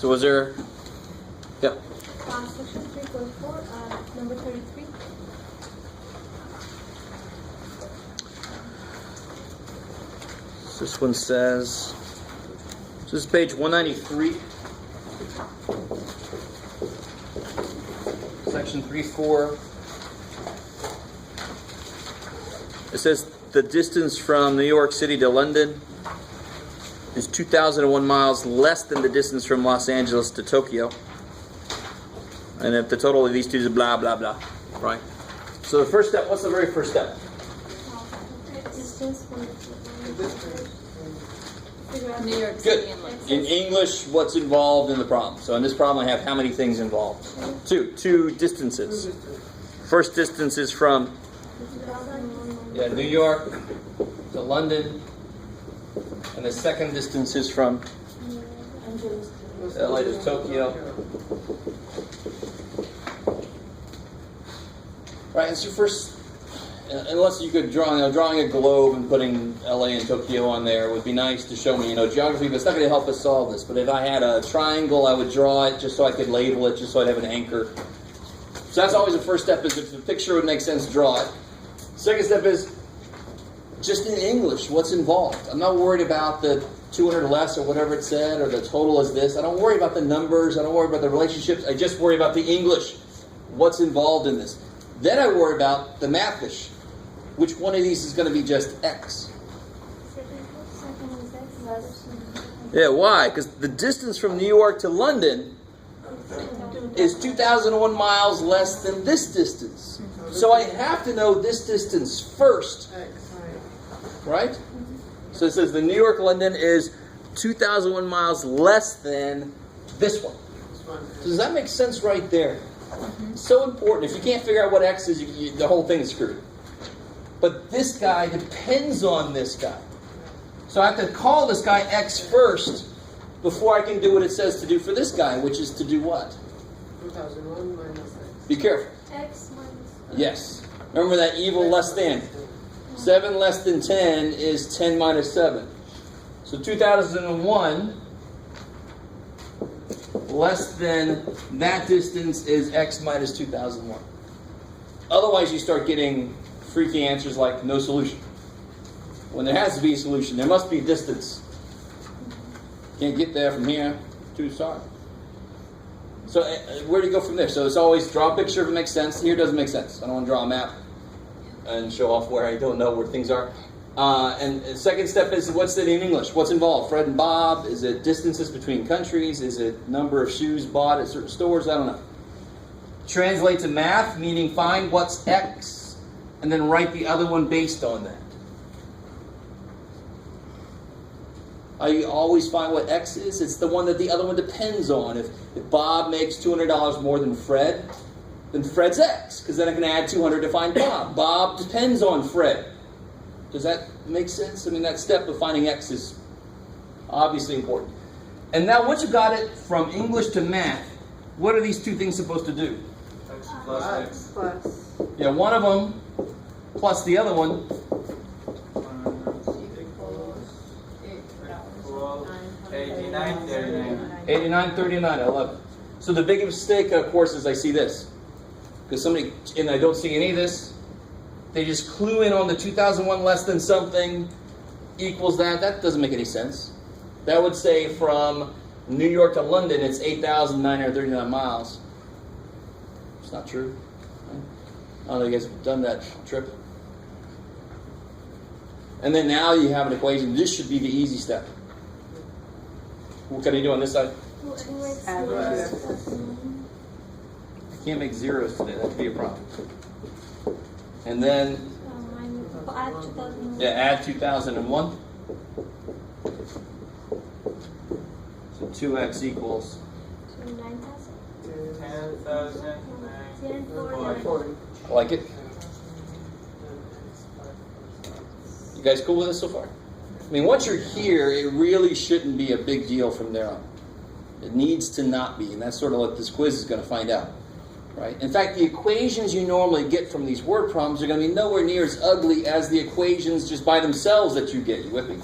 So was there? Yeah. Section 3.4, number 33. This one says, this is page 193, section 3.4. It says the distance from New York City to London is 2,001 miles less than the distance from Los Angeles to Tokyo. And if the total of these two is blah, blah, blah, right? So the first step, what's the very first step? Distance from New York Good. City and London. In English, what's involved in the problem? So in this problem, I have how many things involved? Two distances. First distance is from New York to London, and the second distance is from LA to Tokyo. Right, it's your first. Unless you could drawing a globe and putting LA and Tokyo on there would be nice to show me, geography, but it's not going to help us solve this. But if I had a triangle, I would draw it just so I could label it, just so I'd have an anchor. So that's always the first step, is if the picture would make sense, draw it. Second step is, just in English, what's involved? I'm not worried about the 200 less or whatever it said, or the total is this. I don't worry about the numbers. I don't worry about the relationships. I just worry about the English. What's involved in this? Then I worry about the mathish. Which one of these is going to be just x? Yeah, why? Because the distance from New York to London is 2,001 miles less than this distance. So I have to know this distance first. Right? So it says the New York-London is 2,001 miles less than this one. So does that make sense right there? So important. If you can't figure out what x is, the whole thing is screwed. But this guy depends on this guy. So I have to call this guy x first before I can do what it says to do for this guy, which is to do what? 2001 minus x. Be careful. X minus. Yes. Remember that evil less than. 7 less than 10 is 10 minus 7. So 2001 less than that distance is x minus 2001. Otherwise you start getting freaky answers like no solution. When there has to be a solution, there must be distance. Can't get there from here. Too sorry. So where do you go from there? So it's always draw a picture if it makes sense. Here doesn't make sense. I don't want to draw a map and show off where I don't know where things are. And the second step is, what's it in English? What's involved? Fred and Bob? Is it distances between countries? Is it number of shoes bought at certain stores? I don't know. Translate to math, meaning find what's x and then write the other one based on that. I always find what x is. It's the one that the other one depends on. If Bob makes $200 more than Fred, then Fred's x, because then I can add 200 to find Bob. Bob depends on Fred. Does that make sense? I mean, that step of finding x is obviously important. And now once you got it from English to math, what are these two things supposed to do? X plus x. Plus. Yeah, one of them plus the other one. Equals 89, 39. 89, 39, I love it. So the big mistake, of course, is I see this. Because somebody, and I don't see any of this, they just clue in on the 2001 less than something equals that. That doesn't make any sense. That would say from New York to London, it's 8,939 miles. It's not true. I don't know if you guys have done that trip. And then now you have an equation. This should be the easy step. What can I do on this side? I can't make zeros today. That could be a problem. And then, Add 2001. yeah, add 2001. So 2x equals. 9,000. 40. I like it. You guys cool with this so far? I mean, once you're here, it really shouldn't be a big deal from there on. It needs to not be, and that's sort of what this quiz is going to find out. Right? In fact, the equations you normally get from these word problems are going to be nowhere near as ugly as the equations just by themselves that you get. You with me?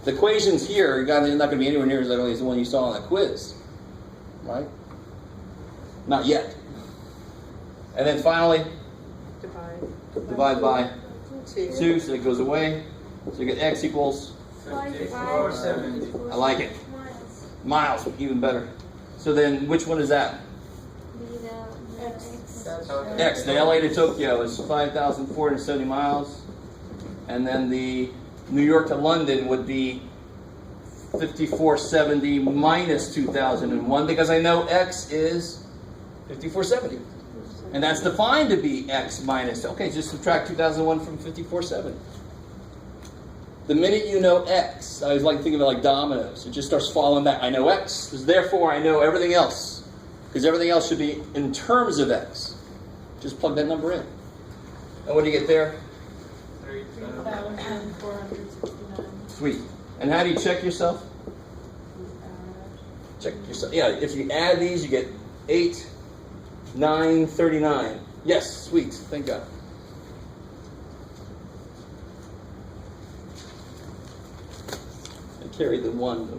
The equations here are not going to be anywhere near as ugly as the one you saw on the quiz. right? Not yet. And then finally, divide by 2, so it goes away. So you get x equals, 5470. I like it. Miles. Miles, even better. So then which one is that? Be the X. X, the LA to Tokyo is 5,470 miles. And then the New York to London would be 5470 minus 2001, because I know X is 5470. And that's defined to be X minus, okay, just subtract 2001 from 5470. The minute you know X, I always like to think of it like dominoes. It just starts falling back. I know X, therefore I know everything else. Because everything else should be in terms of X. Just plug that number in. And what do you get there? 3,469. Sweet. And how do you check yourself? Check yourself. Yeah, if you add these, you get 8, 9, 39. Yes, sweet. Thank God. I carried the 1 over here.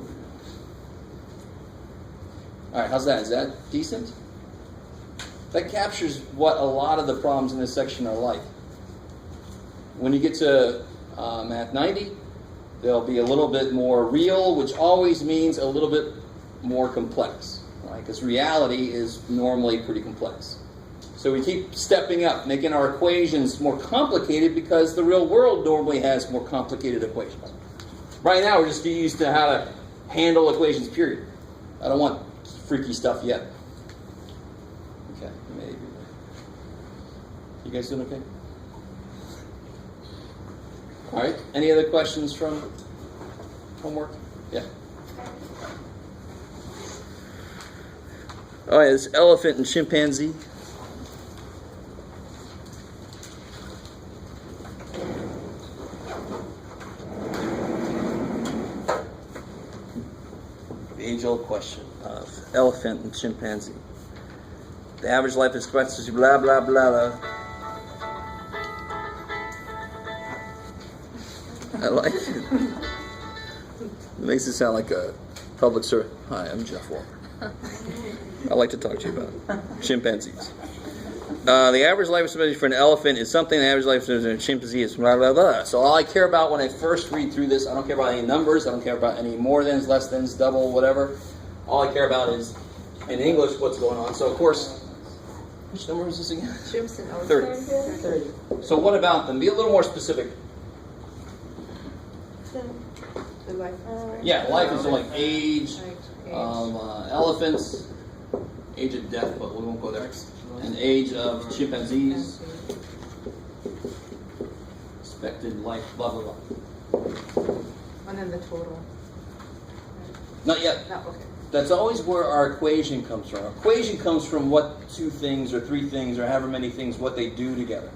All right, how's that? Is that decent? That captures what a lot of the problems in this section are like. When you get to Math 90, they'll be a little bit more real, which always means a little bit more complex, right? Because reality is normally pretty complex. So we keep stepping up, making our equations more complicated because the real world normally has more complicated equations. Right now, we're just getting used to how to handle equations, period. I don't want freaky stuff yet. Okay, maybe. You guys doing okay? All right, any other questions from homework? Yeah. All right, it's elephant and chimpanzee. The age-old question of elephant and chimpanzee. The average life expectancy, blah, blah, blah, blah. I like it. It makes it sound like a public service. Hi, I'm Jeff Walker. I'd like to talk to you about chimpanzees. The average life expectancy for an elephant is something the average life expectancy for a chimpanzee is blah, blah, blah. So all I care about when I first read through this, I don't care about any numbers, I don't care about any more than's, less than's, double, whatever. All I care about is, in English, what's going on. So of course, which number is this again? 30. So what about them? Be a little more specific. The life Yeah, life is like age of elephants, age of death, but we won't go there. And age of chimpanzees, expected life, blah, blah, blah. And then the total. Not yet. No, okay. That's always where our equation comes from. Our equation comes from what 2 things or 3 things or however many things, what they do together,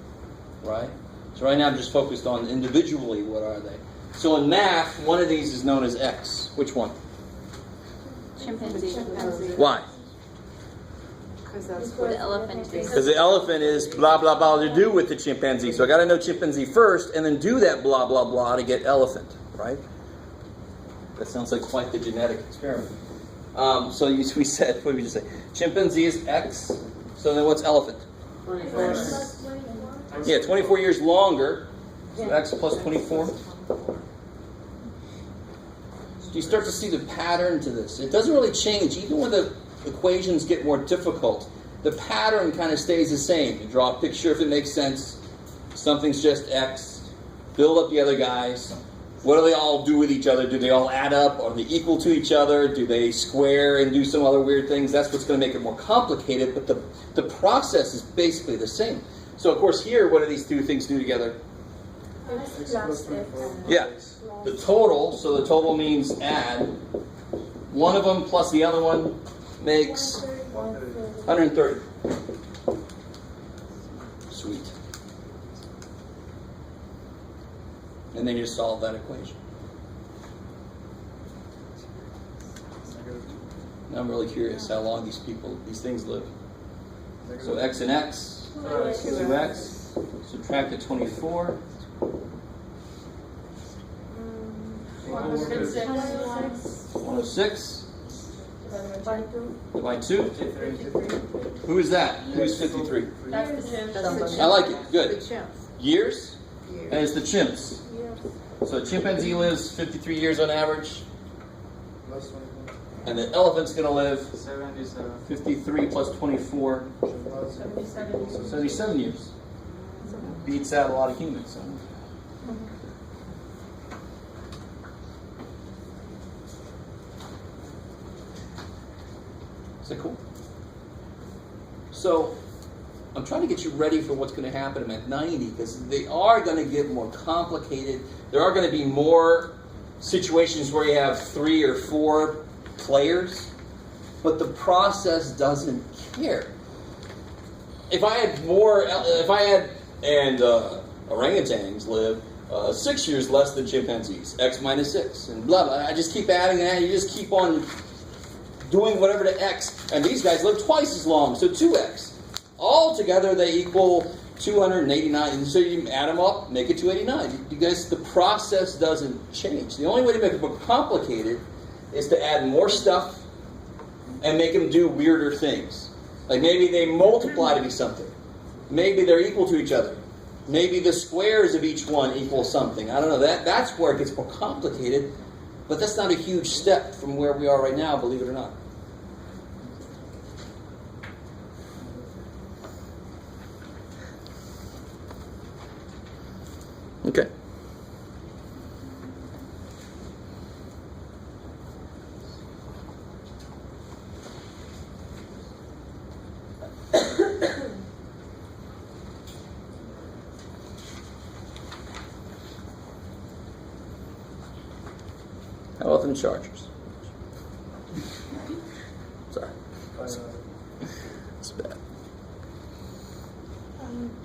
right? So right now I'm just focused on individually, what are they? So in math, one of these is known as X. Which one? Chimpanzee. Why? Because that's For the elephant. Because the elephant is blah, blah, blah to do with the chimpanzee. So I got to know chimpanzee first and then do that blah, blah, blah to get elephant, right? That sounds like quite the genetic experiment. So we said, what did we just say? Chimpanzee is X. So then what's elephant? 24. Yeah, 24 years longer. So X plus 24. So you start to see the pattern to this. It doesn't really change. Even when the equations get more difficult, the pattern kind of stays the same. You draw a picture if it makes sense. Something's just X. Build up the other guys. What do they all do with each other? Do they all add up? Are they equal to each other? Do they square and do some other weird things? That's what's going to make it more complicated, but the process is basically the same. So, of course, here, what do these 2 things do together? Yeah, the total, so the total means add. One of them plus the other one makes 130. Sweet. And then you solve that equation. Now I'm really curious how long these things live. So X and X, 2X, subtract the 24. 106. By two. Divide 2. 53. Who is that? Who's 53? That's the chimp. That's the I like it. chimp. Good. The chimps. Years? Years. And it's the chimps. So a chimpanzee lives 53 years on average, Plus 24. and the elephant's going to live 77. 53 plus 24, 77 years. Beats out a lot of humans. So. Is that cool? So, I'm trying to get you ready for what's going to happen at 90, because they are going to get more complicated. There are going to be more situations where you have 3 or 4 players, but the process doesn't care. If I had orangutans live 6 years less than chimpanzees, X minus 6, and blah, blah. I just keep adding that, you just keep on doing whatever to X, and these guys live twice as long, so 2X. All together, they equal 289. And so you add them up, make it 289. You guys, the process doesn't change. The only way to make it more complicated is to add more stuff and make them do weirder things. Like maybe they multiply to be something. Maybe they're equal to each other. Maybe the squares of each one equal something. I don't know. That's where it gets more complicated. But that's not a huge step from where we are right now, believe it or not. Okay. How about them Chargers? Sorry. It's bad.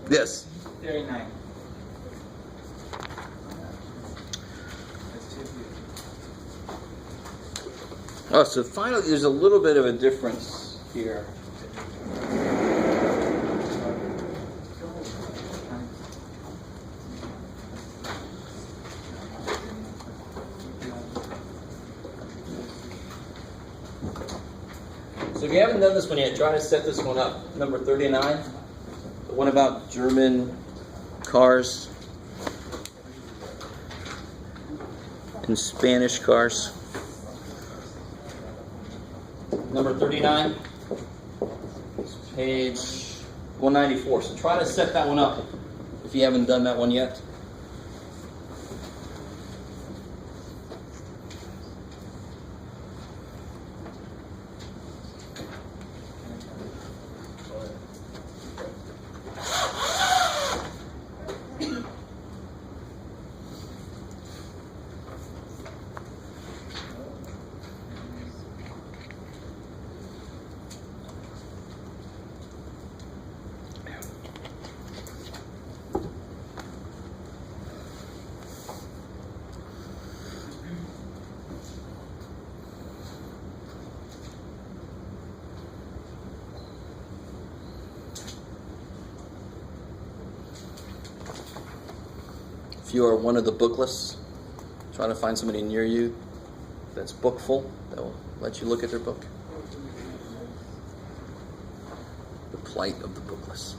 Yes. 39. That's 2. Oh, so finally there's a little bit of a difference here. So if you haven't done this one yet, try to set this one up. Number 39, the one about German cars and Spanish cars. Number 39, page 194. So try to set that one up if you haven't done that one yet. If you are one of the bookless, try to find somebody near you that's bookful that will let you look at their book. The plight of the bookless.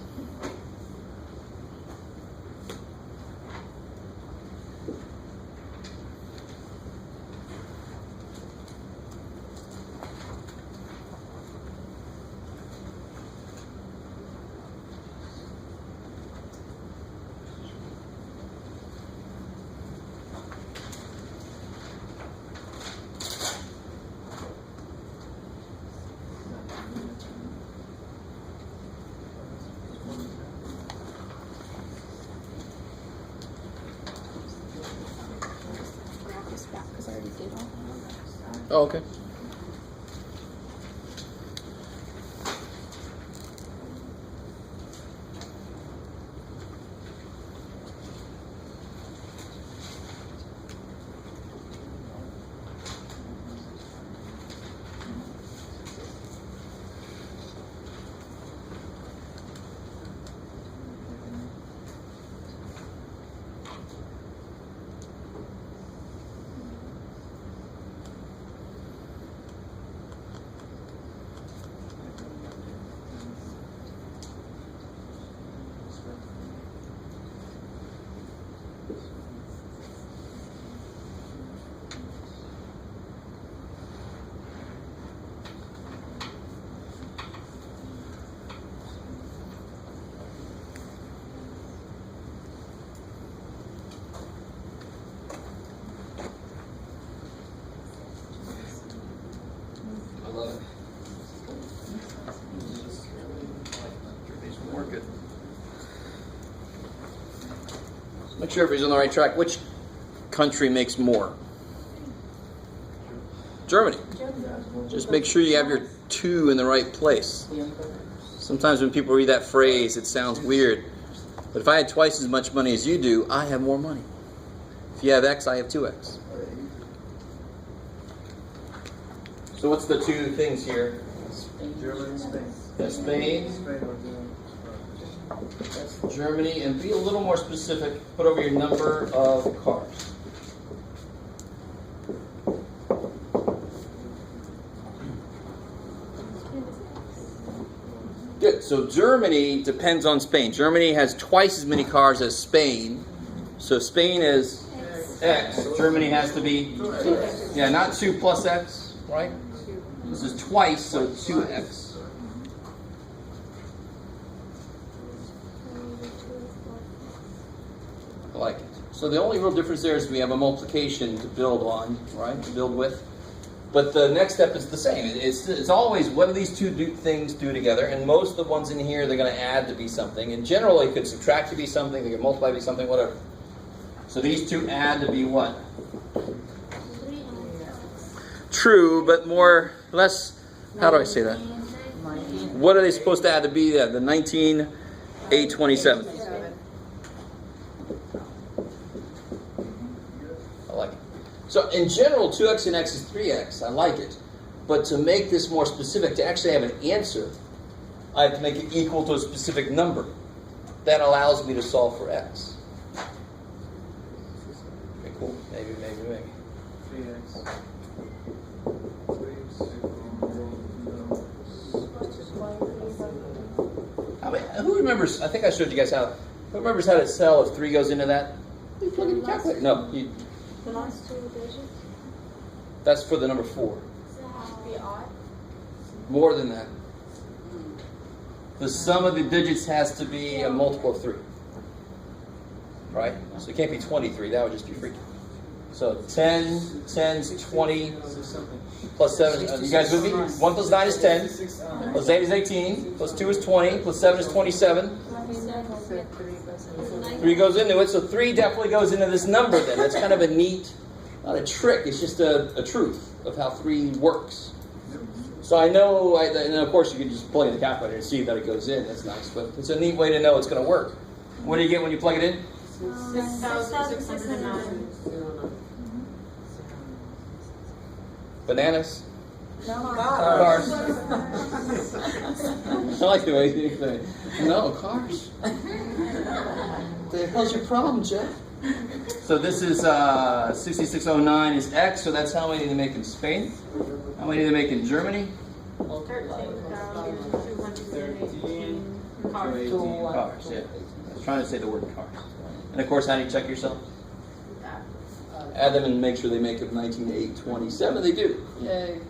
Oh, okay. good. Make sure everybody's on the right track. Which country makes more? Germany. Just make sure you have your 2 in the right place. Sometimes when people read that phrase, it sounds weird. But if I had twice as much money as you do, I have more money. If you have X, I have 2X. So what's the 2 things here? Germany, Spain. Yeah, Spain, Germany, and be a little more specific. Put over your number of cars. Good. So Germany depends on Spain. Germany has twice as many cars as Spain. So Spain is X. Germany has to be, yeah, not 2 plus X, right? This is twice, so 2X. I like it. So the only real difference there is we have a multiplication to build on, right? To build with. But the next step is the same. It's always what do these 2 things do together? And most of the ones in here, they're going to add to be something. In general, they could subtract to be something. They could multiply to be something, whatever. So these 2 add to be what? True, but less, how do I say that? What are they supposed to add to be that? The 19, 8, 27. I like it. So in general, 2x and x is 3x. I like it. But to make this more specific, to actually have an answer, I have to make it equal to a specific number. That allows me to solve for x. Okay, cool. Maybe. 3x. Who remembers? I think I showed you guys how. Who remembers how to tell if 3 goes into that? You plug in your calculator. No, The last 2 digits? that's for the number 4. So it has to be odd? More than that. The sum of the digits has to be a multiple of 3. Right? So it can't be 23. That would just be freaky. So 10, 10's 20, plus 7. You guys with me? 1 plus 9 is 10. Plus 8 is 18. Plus 2 is 20. Plus 7 is 27. 3 goes into it. So 3 definitely goes into this number then. That's kind of a neat, not a trick. It's just a truth of how 3 works. So I know, and of course you can just plug in the calculator and see that it goes in. That's nice. But it's a neat way to know it's going to work. What do you get when you plug it in? 6,609. Bananas? No. Cars. I like the way you say it. No, cars. The hell's your problem, Jeff? So this is 6609 is X, so that's how many they make in Spain. How many do they make in Germany? 13,218 cars. Cars, yeah. I was trying to say the word cars. And of course, how do you check yourself? Add them and make sure they make up 19, 8, 27. They do. Yay.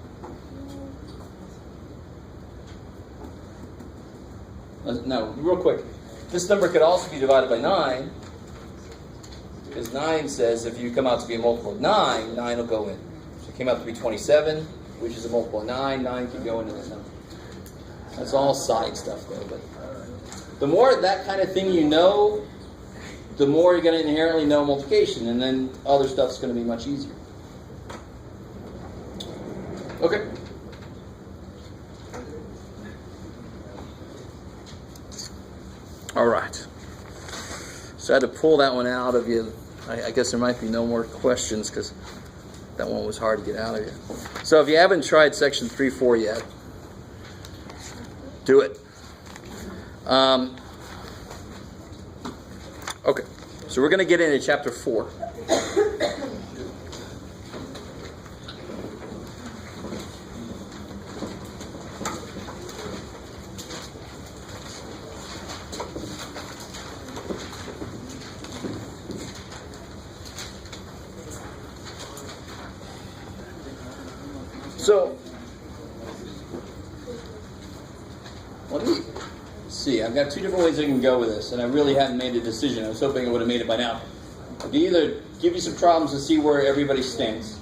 Now, real quick. This number could also be divided by 9. Because 9 says if you come out to be a multiple of 9, 9 will go in. So it came out to be 27, which is a multiple of 9. 9 can go into that number. That's all side stuff, though. But the more that kind of thing you know, the more you're going to inherently know multiplication, and then other stuff's going to be much easier. Okay. All right. So I had to pull that one out of you. I guess there might be no more questions because that one was hard to get out of you. So if you haven't tried section 3-4 yet, do it. Okay, so we're going to get into chapter 4. So, let me see. I've got 2 different ways I can go with this, and I really hadn't made a decision. I was hoping I would have made it by now. I could either give you some problems and see where everybody stands,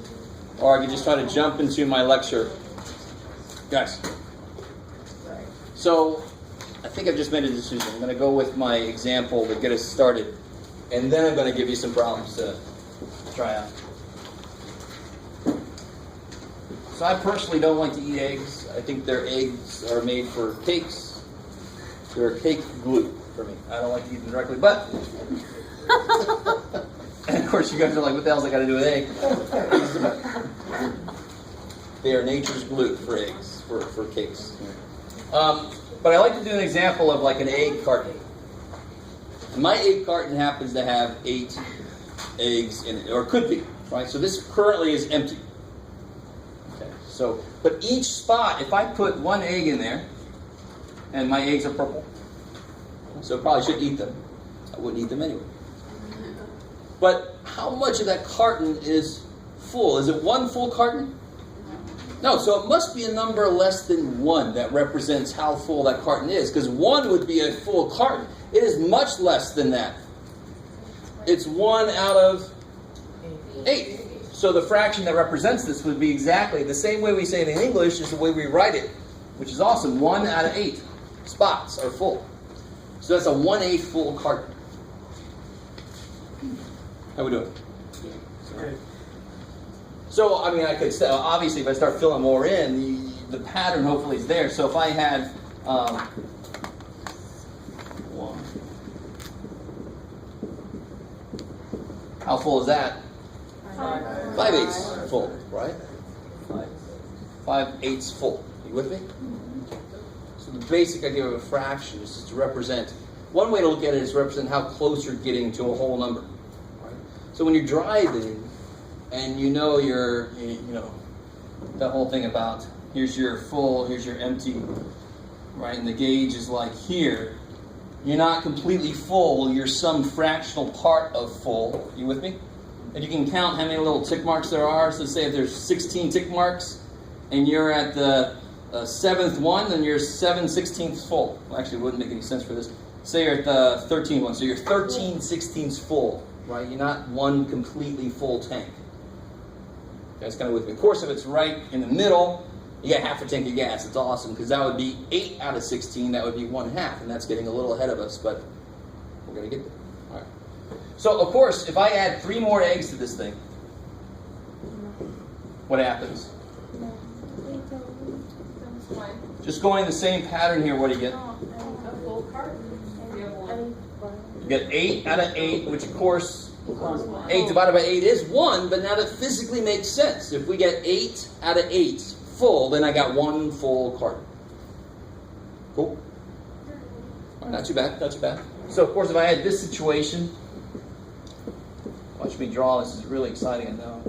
or I could just try to jump into my lecture. Guys, so I think I've just made a decision. I'm going to go with my example to get us started, and then I'm going to give you some problems to try out. So I personally don't like to eat eggs. I think their eggs are made for cakes. They're cake glue for me. I don't like to eat them directly, but and of course you guys are like, what the hell's that got to do with egg? They are nature's glue for eggs, for cakes. But I like to do an example of like an egg carton. My egg carton happens to have 8 eggs in it, or could be, right? So this currently is empty. Okay, so, but each spot, if I put 1 egg in there, and my eggs are purple, so I probably shouldn't eat them. I wouldn't eat them anyway. But how much of that carton is full? Is it 1 full carton? No, so it must be a number less than 1 that represents how full that carton is, because 1 would be a full carton. It is much less than that. It's 1 out of 8. So the fraction that represents this would be exactly the same way we say it in English is the way we write it, which is awesome. 1 out of 8 spots are full. So that's a 1/8 full carton. How we doing? Okay. So, I mean, I could say, obviously, if I start filling more in, the pattern hopefully is there. So if I had 1, how full is that? 5/8 full, right? 5/8 full. You with me? So the basic idea of a fraction is just to represent. One way to look at it is to represent how close you're getting to a whole number. Right? So when you're driving, and you know that whole thing about here's your full, here's your empty, right? And the gauge is like here. You're not completely full. You're some fractional part of full. You with me? And you can count how many little tick marks there are. So say if there's 16 tick marks, and you're at the 7th one, then you're 7/16 full. Well, actually, it wouldn't make any sense for this. Say you're at the 13th one, so you're 13/16 full, right? You're not 1 completely full tank. That's kind of with me. Of course, if it's right in the middle, you got half a tank of gas. It's awesome, because that would be 8 out of 16. That would be 1/2, and that's getting a little ahead of us, but we're going to get there. All right. So, of course, if I add 3 more eggs to this thing, what happens? Just going the same pattern here, what do you get? A full carton. You get 8 out of 8, which, of course, 8 divided by 8 is 1, but now that physically makes sense. If we get 8 out of 8 full, then I got 1 full carton. Cool? All right, not too bad, not too bad. So, of course, if I had this situation, watch me draw. This is really exciting, I know.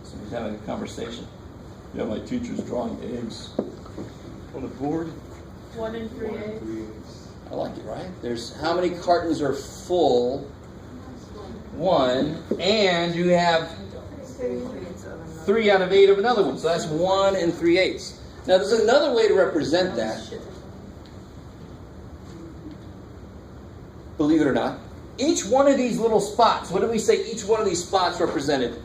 Somebody's having a conversation. Yeah, my teacher's drawing eggs on the board. 1 and 3 eggs. I like it, right? There's how many cartons are full? 1, and you have 3 out of 8 of another one. So that's 1 and 3/8. Now there's another way to represent that. Believe it or not. Each one of these little spots, what do we say each one of these spots represented?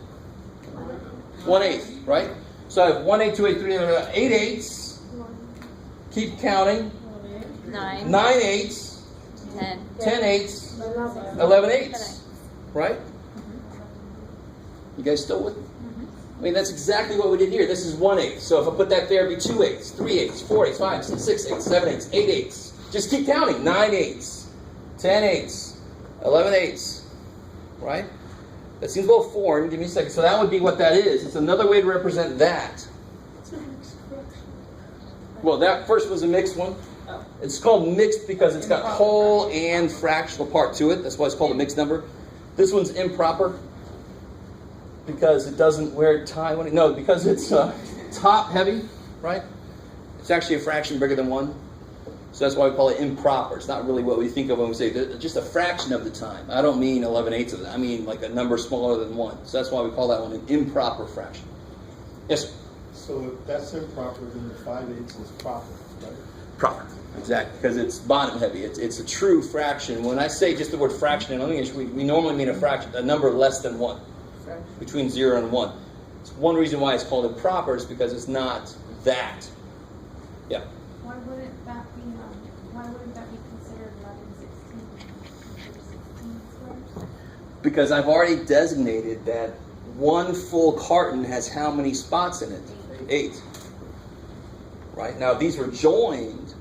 1/8, right? So I have 1, 8, 2, 8, 3, 8 eighths. Keep counting. 9, 9 eighths. 10, 10 eighths. 11 eighths. Right? You guys still with me? I mean, that's exactly what we did here. This is 1/8. So if I put that there, it'd be 2 eighths, 3 eighths, 4 eighths, 5 eighths, 6 eighths, 7 eighths, 8 eighths. Just keep counting. 9 eighths, 10 eighths, 11 eighths. Right? That seems a little foreign. Give me a second. So that would be what that is. It's another way to represent that. Well, that first was a mixed one. It's called mixed because it's got whole and fractional part to it. That's why it's called a mixed number. This one's improper because it doesn't wear tie. No, because it's top heavy, right? It's actually a fraction bigger than 1. So that's why we call it improper. It's not really what we think of when we say just a fraction of the time. I don't mean 11/8 of it. I mean like a number smaller than 1. So that's why we call that one an improper fraction. Yes, sir? So if that's improper, then the 5/8 is proper, right? Proper. Exactly, because it's bottom heavy. It's a true fraction. When I say just the word fraction in English, we normally mean a fraction, a number less than 1, between 0 and 1. It's one reason why it's called improper is because it's not that. Yeah. Why wouldn't that be considered 11/16 squares? Because I've already designated that one full carton has how many spots in it? 8. Right? Now, if these were joined,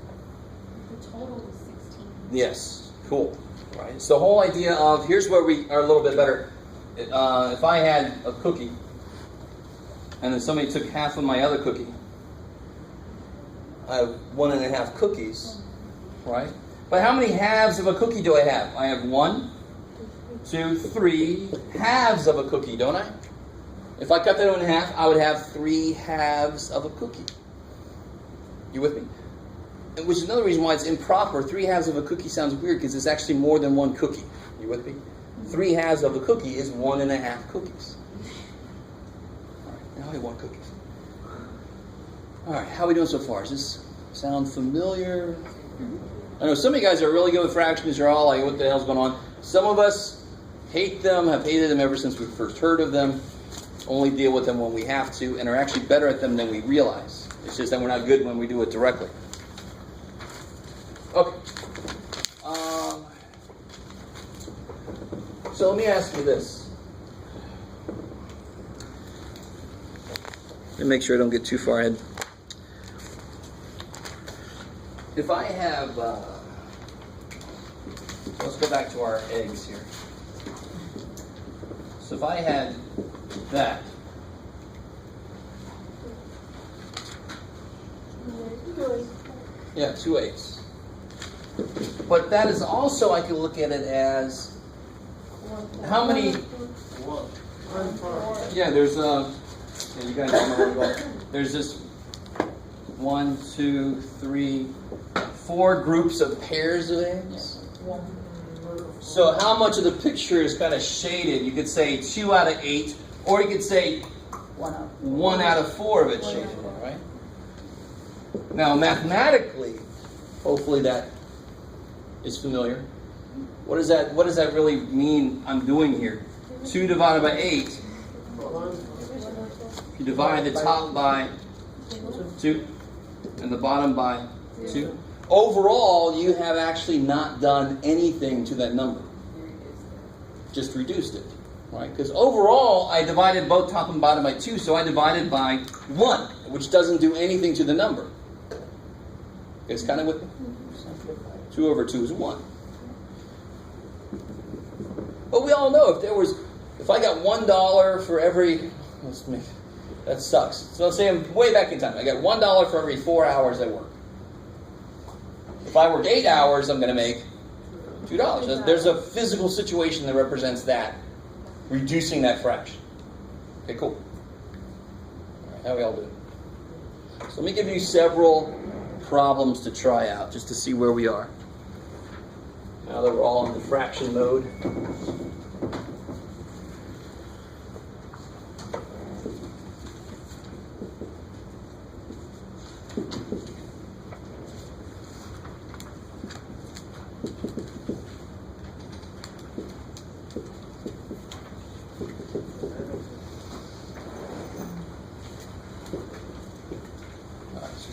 The total was 16. yes, cool. Right? It's the whole idea of, here's where we are a little bit better. If I had a cookie, and then somebody took half of my other cookie, I have 1.5 cookies, right? But how many halves of a cookie do I have? I have 1, 2, 3 halves of a cookie, don't I? If I cut that in half, I would have 3 halves of a cookie. You with me? And which is another reason why it's improper. 3 halves of a cookie sounds weird because it's actually more than 1 cookie. You with me? 3 halves of a cookie is 1.5 cookies. All right, now I have 1 cookie. All right, how are we doing so far? Does this sound familiar? I know some of you guys are really good with fractions. You're all like, what the hell's going on? Some of us hate them, have hated them ever since we first heard of them, only deal with them when we have to, and are actually better at them than we realize. It's just that we're not good when we do it directly. Okay. So let me ask you this. Let me make sure I don't get too far ahead. If I have, let's go back to our eggs here. So if I had that, yeah, 2 eggs. But that is also, I can look at it as, how many, yeah, there's yeah, you guys don't know where to go. There's this 1, 2, 3, 4 groups of pairs of eggs. So how much of the picture is kind of shaded? You could say 2 out of 8, or you could say 1 out of 4 of it shaded, right? Now mathematically, hopefully that is familiar. What does that really mean I'm doing here? 2 divided by 8. You divide the top by 2 and the bottom by 2. Overall, you have actually not done anything to that number. Just reduced it, right? Because overall, I divided both top and bottom by 2, so I divided by 1, which doesn't do anything to the number. It's kind of with me? 2 over 2 is 1. But we all know if I got $1 for every, that sucks. So let's say I'm way back in time. I got $1 for every 4 hours I work. If I work 8 hours, I'm going to make $2. There's a physical situation that represents that, reducing that fraction. Okay, cool. All right, how we all doing? So let me give you several problems to try out, just to see where we are. Now that we're all in the fraction mode.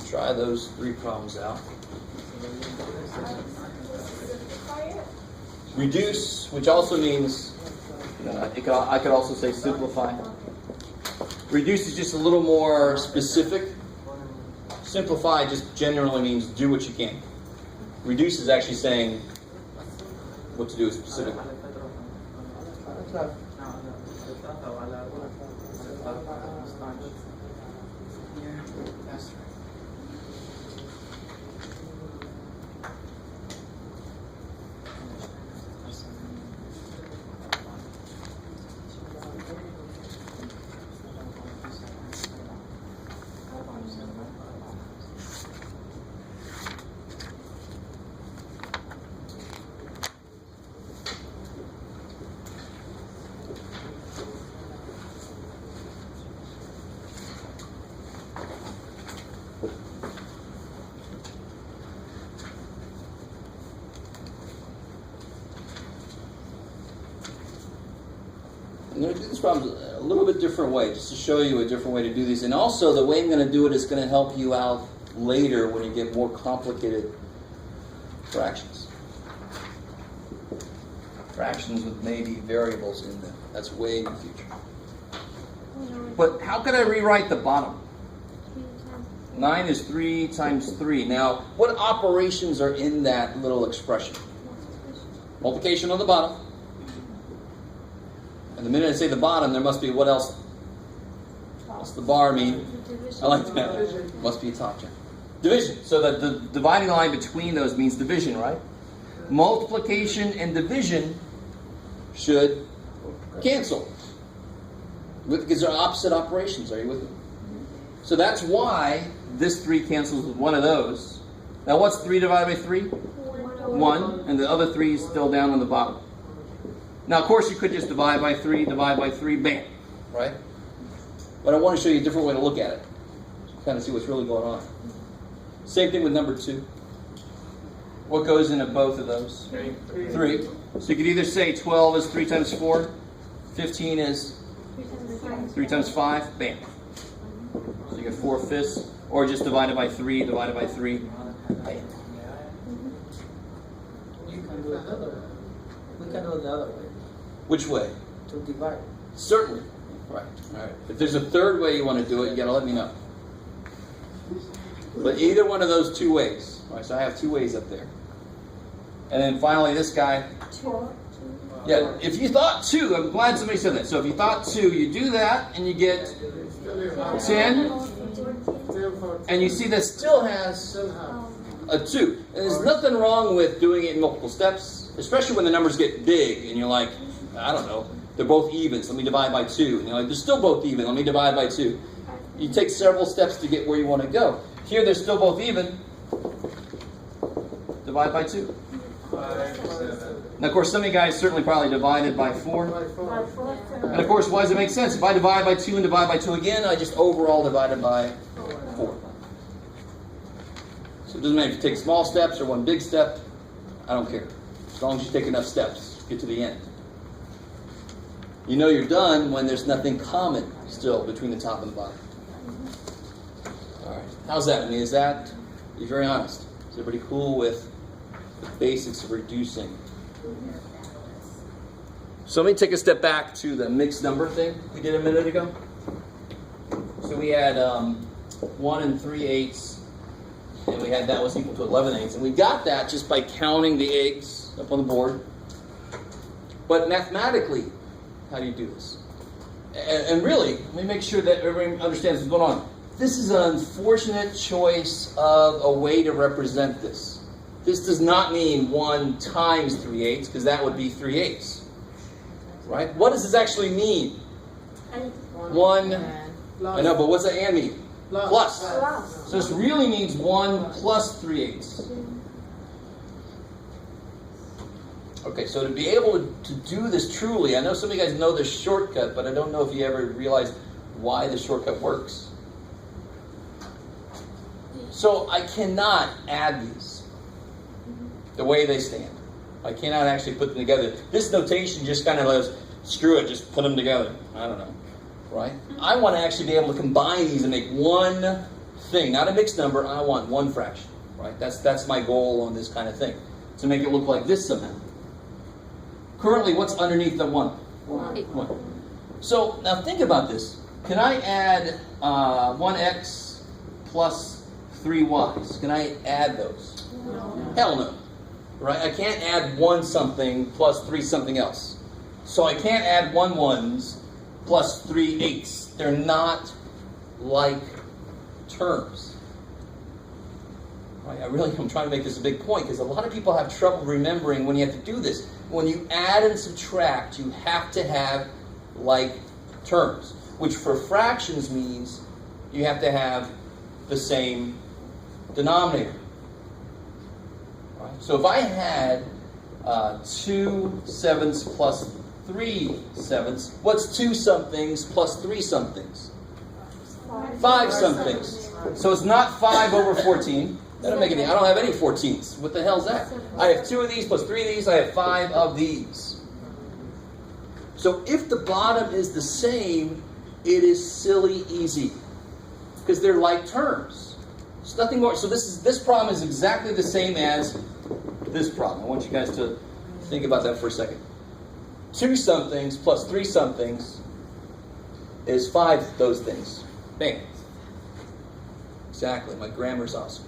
Try those 3 problems out. Reduce, which also means, I could also say simplify. Reduce is just a little more specific. Simplify just generally means do what you can. Reduce is actually saying what to do specifically. I'm going to do this problem a little bit different way, just to show you a different way to do these. And also, the way I'm going to do it is going to help you out later when you get more complicated fractions. Fractions with maybe variables in them. That's way in the future. But how can I rewrite the bottom? 9 is 3 times 3. Now, what operations are in that little expression? Multiplication on the bottom. And the minute I say the bottom, there must be what else? What's the bar mean? I like that. Must be a top check. Division. So that the dividing line between those means division, right? Multiplication and division should cancel. Because they're opposite operations. Are you with me? So that's why this 3 cancels with one of those. Now what's 3 divided by 3? 1. And the other 3 is still down on the bottom. Now, of course, you could just divide by 3, bam. Right? But I want to show you a different way to look at it. Kind of see what's really going on. Same thing with number 2. What goes into both of those? 3. So you could either say 12 is 3 times 4. 15 is 3 times 5. Bam. So you get 4/5. Or just divided by 3, divided by 3. Bam. You can do it another way. We can do it the other way. Which way? To divide. Certainly. Right. All right. If there's a third way you want to do it, you got to let me know. But either one of those 2 ways. All right, so I have 2 ways up there. And then finally this guy. Yeah, if you thought 2, I'm glad somebody said that. So if you thought 2, you do that and you get 10. And you see that still has a 2. And there's nothing wrong with doing it in multiple steps, especially when the numbers get big and you're like, I don't know, they're both even, so let me divide by 2. And you're like, they're still both even, let me divide by 2. You take several steps to get where you want to go. Here they're still both even. Divide by 2. 5, 7. Now, of course, some of you guys certainly probably divided by 4. And of course, why does it make sense? If I divide by 2 and divide by 2 again, I just overall divided by 4. So it doesn't matter if you take small steps or one big step. I don't care. As long as you take enough steps, get to the end. You know you're done when there's nothing common still between the top and the bottom. All right. How's that? I mean, be very honest. Is everybody cool with the basics of reducing? So let me take a step back to the mixed number thing we did a minute ago. So we had 1 3/8, and we had that was equal to 11/8, and we got that just by counting the eggs up on the board. But mathematically, how do you do this? And really, let me make sure that everybody understands what's going on. This is an unfortunate choice of a way to represent this. This does not mean 1 times 3/8, because that would be 3/8. Right? What does this actually mean? 1, I know, but what's the and mean? Plus. So this really means 1 plus 3/8. Okay, so to be able to do this truly, I know some of you guys know the shortcut, but I don't know if you ever realized why the shortcut works. So I cannot add these the way they stand. I cannot actually put them together. This notation just kind of goes, screw it, just put them together. I don't know, right? I want to actually be able to combine these and make one thing, not a mixed number. I want one fraction, right? That's my goal on this kind of thing, to make it look like this somehow. Currently, what's underneath the 1? 1. So now think about this. Can I add 1x plus 3y's? Can I add those? No. Hell no. Right? I can't add 1 something plus 3 something else. So I can't add 1 1's plus 3 8's. They're not like terms. Right? I'm trying to make this a big point because a lot of people have trouble remembering when you have to do this. When you add and subtract, you have to have like terms, which for fractions means you have to have the same denominator. Right? So if I had 2 7ths plus 3 7ths, what's 2 somethings plus 3 somethings? 5 somethings. So it's not 5 over 14. That don't make any. I don't have any 14s. What the hell's that? I have 2 of these plus 3 of these. I have 5 of these. So if the bottom is the same, it is silly easy. Because they're like terms. It's nothing more. So this problem is exactly the same as this problem. I want you guys to think about that for a second. 2 somethings plus 3 somethings is 5 those things. Bam. Exactly. My grammar's awesome.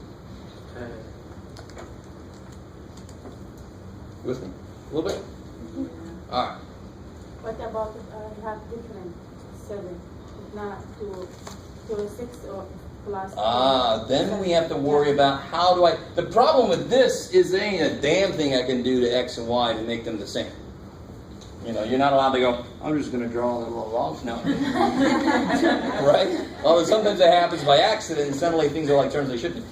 You with me? A little bit? All right. What about you have different 7, not 2 or 6 or plus? Then we have to worry about how do I... The problem with this is there ain't a damn thing I can do to X and Y to make them the same. You know, you're not allowed to go, I'm just going to draw a little log now. Right? Although sometimes that happens by accident and suddenly things are like terms they shouldn't be.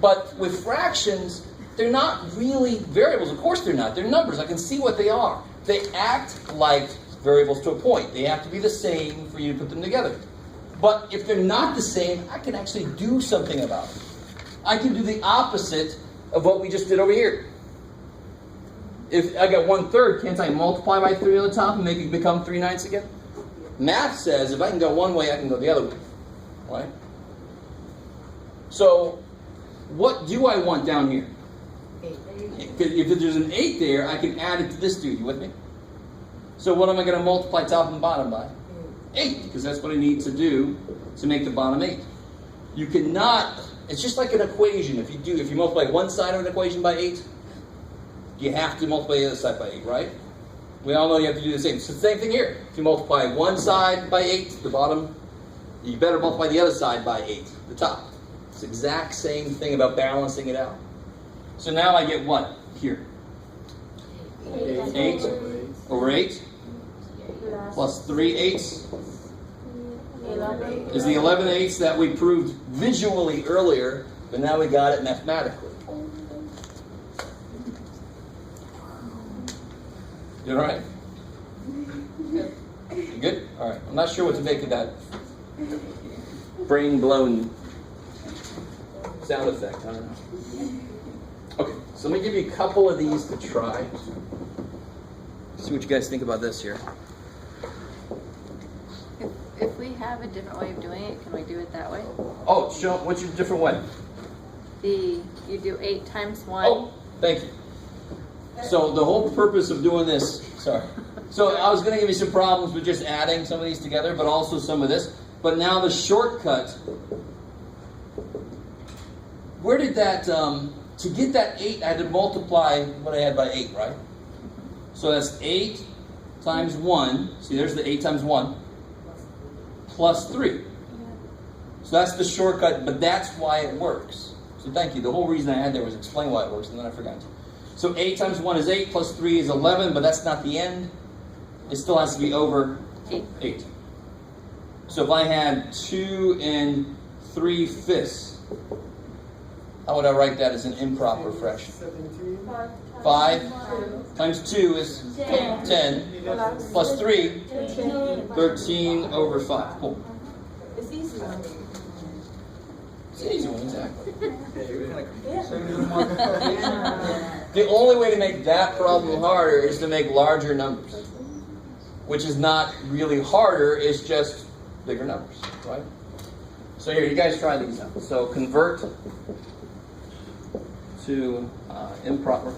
But with fractions, they're not really variables. Of course they're not. They're numbers. I can see what they are. They act like variables to a point. They have to be the same for you to put them together. But if they're not the same, I can actually do something about it. I can do the opposite of what we just did over here. If I got 1/3, can't I multiply by 3 on the top and make it become 3/9 again? Math says if I can go one way, I can go the other way. Right? So, what do I want down here? 8. If there's an 8 there, I can add it to this dude. You with me? So what am I going to multiply top and bottom by? 8, because that's what I need to do to make the bottom 8. You cannot, it's just like an equation. If you multiply one side of an equation by 8, you have to multiply the other side by 8, right? We all know you have to do the same. So the same thing here. If you multiply one side by 8, the bottom, you better multiply the other side by 8, the top. It's the exact same thing about balancing it out. So now I get what here? 8 over 8 plus 3 8s 11. is the 11 8s that we proved visually earlier, but now we got it mathematically. You all right? You good? All right. I'm not sure what to make of that brain-blown sound effect. I don't know. Okay, so let me give you a couple of these to try. See what you guys think about this here. If we have a different way of doing it, can we do it that way? Oh, show what's your different way? You do 8 times 1. Oh, thank you. So the whole purpose of doing this, sorry. So I was going to give you some problems with just adding some of these together, but also some of this. But now the shortcut, where did that, to get that 8, I had to multiply what I had by 8, right? So that's 8 times 1. See, there's the 8 times 1. Plus 3. So that's the shortcut, but that's why it works. So thank you. The whole reason I had there was explain why it works, and then I forgot to. So 8 times 1 is 8, plus 3 is 11, but that's not the end. It still has to be over 8. So if I had 2 3/5, how would I write that as an improper fraction? 5 times 2 is 10, plus 3, 13 over 5. Cool. It's easy. It's an easy one, exactly. The only way to make that problem harder is to make larger numbers. Which is not really harder, it's just bigger numbers, right? So here, you guys try these out. So convert to improper.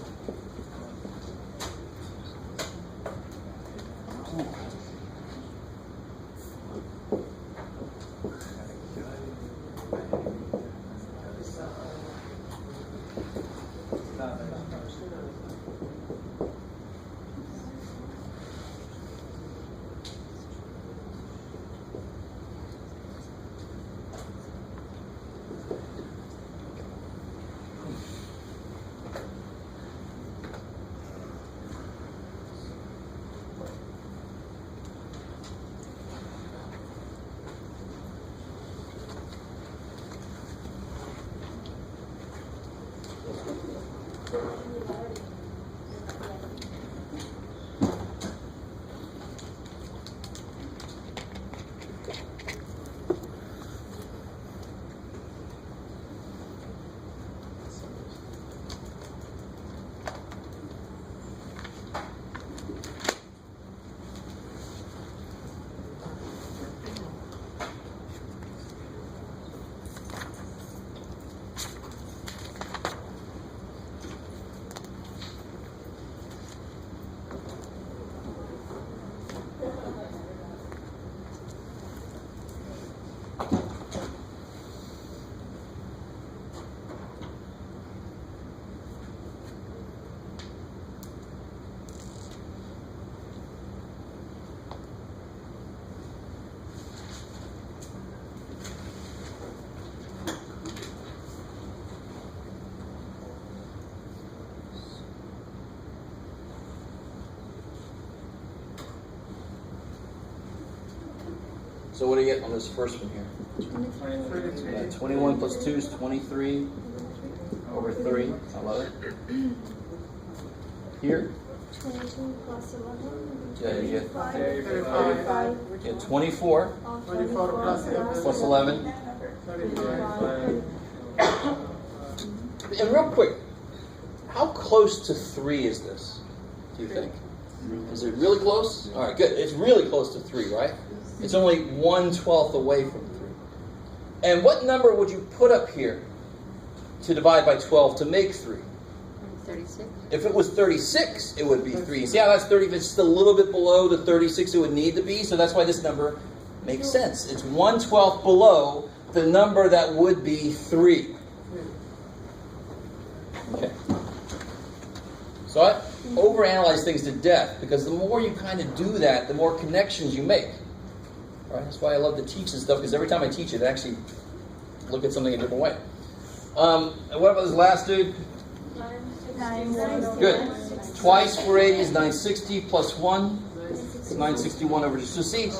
So what do you get on this first one here? Yeah, 21 plus 2 is 23 over 3. I love it. Here? 22 plus 11. Yeah, you get 35. yeah, 24 24 plus plus 11. 35. And real quick, how close to 3 is this, do you think? Is it really close? All right, good. It's really close to 3, right? It's only 1/12 away from 3. And what number would you put up here to divide by 12 to make 3? 36. If it was 36, it would be 3. See how that's 30? It's just a little bit below the 36 it would need to be, so that's why this number makes sense. It's 1/12 below the number that would be 3. Okay. So I overanalyze things to death because the more you kind of do that, the more connections you make. Right? That's why I love to teach this stuff, because every time I teach it, I actually look at something a different way. And what about this last dude? 9. Good. Twice 480 is 960 plus 1 is 961 over 2. So see,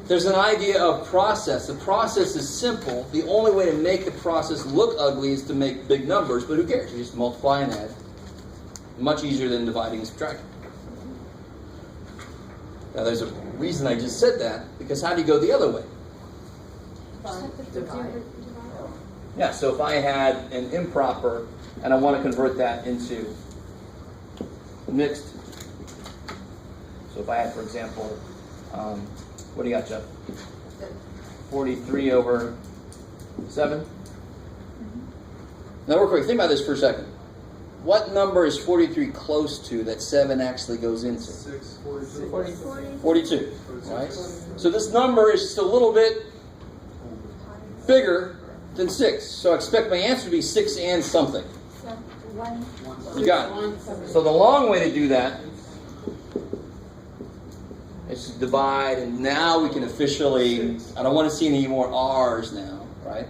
there's an idea of process. The process is simple. The only way to make the process look ugly is to make big numbers, but who cares? You just multiply and add. Much easier than dividing and subtracting. Now there's a reason I just said that, because how do you go the other way? Divide. Yeah, so if I had an improper and I want to convert that into mixed. So if I had, for example, what do you got, Jeff? 43 over 7. Now real quick, think about this for a second. What number is 43 close to that 7 actually goes into? 42, right? So this number is just a little bit bigger than 6. So I expect my answer to be 6 and something. You got it. So the long way to do that is to divide, and now we can officially, I don't want to see any more R's now, right?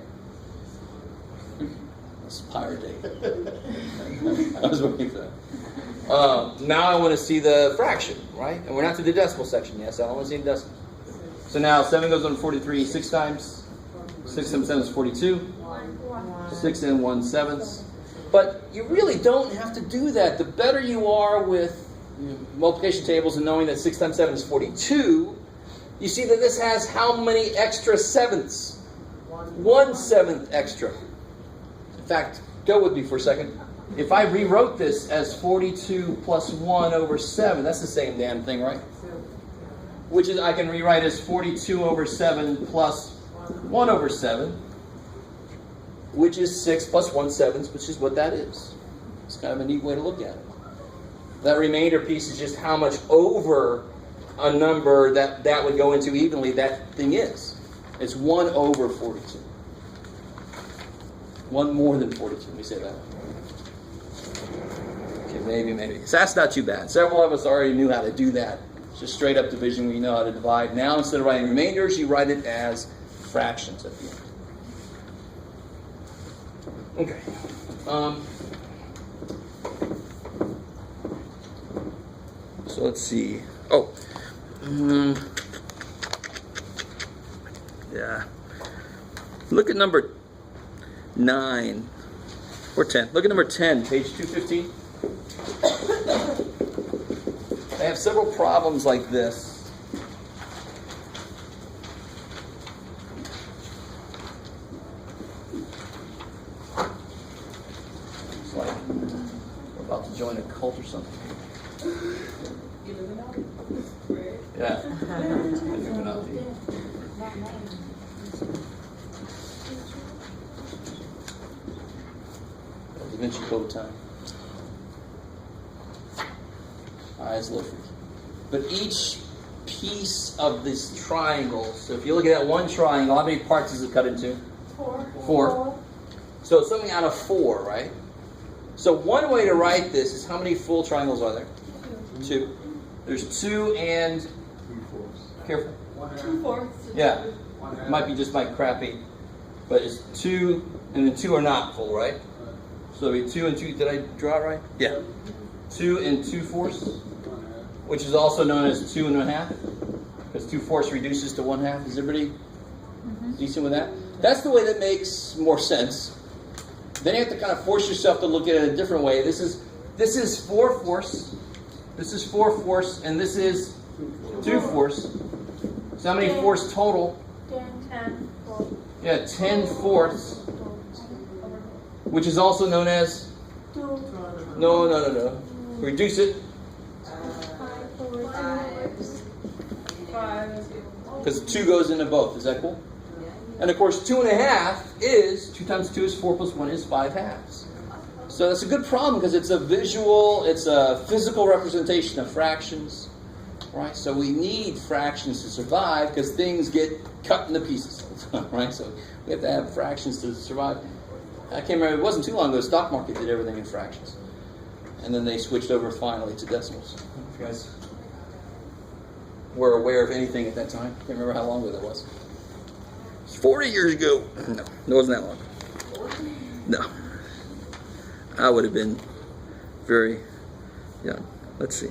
It's Pirate Day. I was waiting for that. Now I want to see the fraction, right? And we're not to the decimal section yet, so I don't want to see the decimal. So now 7 goes on 43 6 times. 6 times 7 is 42. 6 and 1/7. But you really don't have to do that. The better you are with multiplication tables and knowing that 6 times 7 is 42, you see that this has how many extra sevenths? 1/7 extra. In fact, go with me for a second. If I rewrote this as 42 plus 1 over 7, that's the same damn thing, right? Which is, I can rewrite as 42 over 7 plus 1 over 7, which is 6 plus 1/7, which is what that is. It's kind of a neat way to look at it. That remainder piece is just how much over a number that would go into evenly that thing is. It's 1 over 42. 1 more than 42, let me say that. Okay, maybe. So that's not too bad. Several of us already knew how to do that. It's just straight up division where you know how to divide. Now, instead of writing remainders, you write it as fractions at the end. Okay. So let's see. Oh. Yeah. Look at number 9 or 10. Look at number 10, page 215. I have several problems like this. It's like we're about to join a cult or something. Yeah. Illuminati. Da Vinci Code time. It's a little freaky. But each piece of this triangle, so if you look at that one triangle, how many parts does it cut into? 4. So it's something out of 4, right? So one way to write this is, how many full triangles are there? 2. There's 2 and... Careful. 2/4. Yeah. It might be just my crappy. But it's 2, and then 2 are not full, right? So it'll be 2 and 2. Did I draw it right? Yeah. 2 and 2/4, which is also known as 2 1/2, because 2/4 reduces to 1/2. Does everybody Decent with that? That's the way that makes more sense. Then you have to kind of force yourself to look at it a different way. This is 4 force. This is 4 force, and this is 2 force. So how many force total? 10. Yeah, 10 force, which is also known as. No. Reduce it. 5. Because 2 goes into both. Is that cool? And of course, 2.5 is 2 times 2 is 4 plus 1 is 5 halves. So that's a good problem because it's a visual, it's a physical representation of fractions, right? So we need fractions to survive because things get cut into pieces, right? So we have to have fractions to survive. I can't remember, it wasn't too long ago, the stock market did everything in fractions. And then they switched over finally to decimals. If you guys were aware of anything at that time, I can't remember how long ago that was. 40 years ago. No, it wasn't that long. No. I would have been very young. Let's see.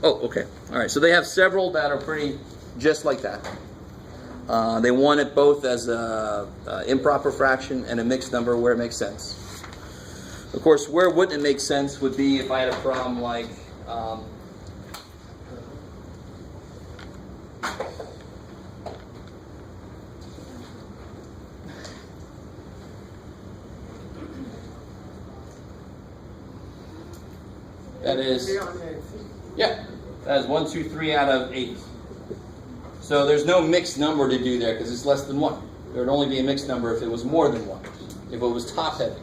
Oh, okay. All right. So they have several that are pretty just like that. They want it both as a improper fraction and a mixed number where it makes sense. Of course, where wouldn't it make sense would be if I had a problem like that is, yeah, that is 1, 2, 3 out of 8. So there's no mixed number to do there because it's less than 1. There would only be a mixed number if it was more than 1. If it was top heavy.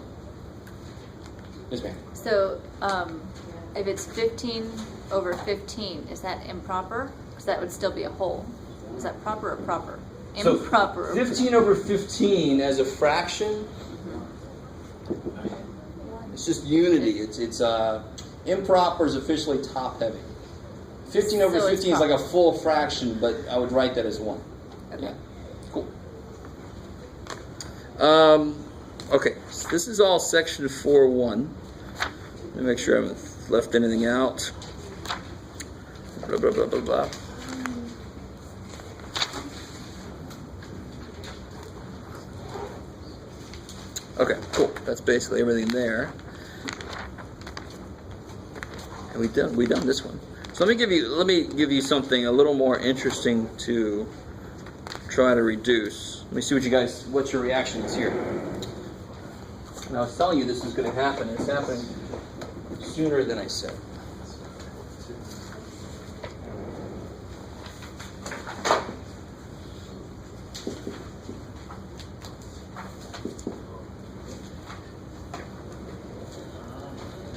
Yes, ma'am. So, if it's 15 over 15, is that improper? Because that would still be a whole. Is that proper or proper? Improper. So 15 over 15 as a fraction, it's just unity. It's improper is officially top heavy. 15 over So it's 15 is like a proper. full fraction, but I would write that as 1. Okay. Yeah. Cool. Okay, so this is all section 4.1. Let me make sure I haven't left anything out. Blah, blah, blah, blah, blah. Okay, cool. That's basically everything there. And we done this one. So let me give you something a little more interesting to try to reduce. Let me see what your reaction is here. And I was telling you this is going to happen. It's happening sooner than I said.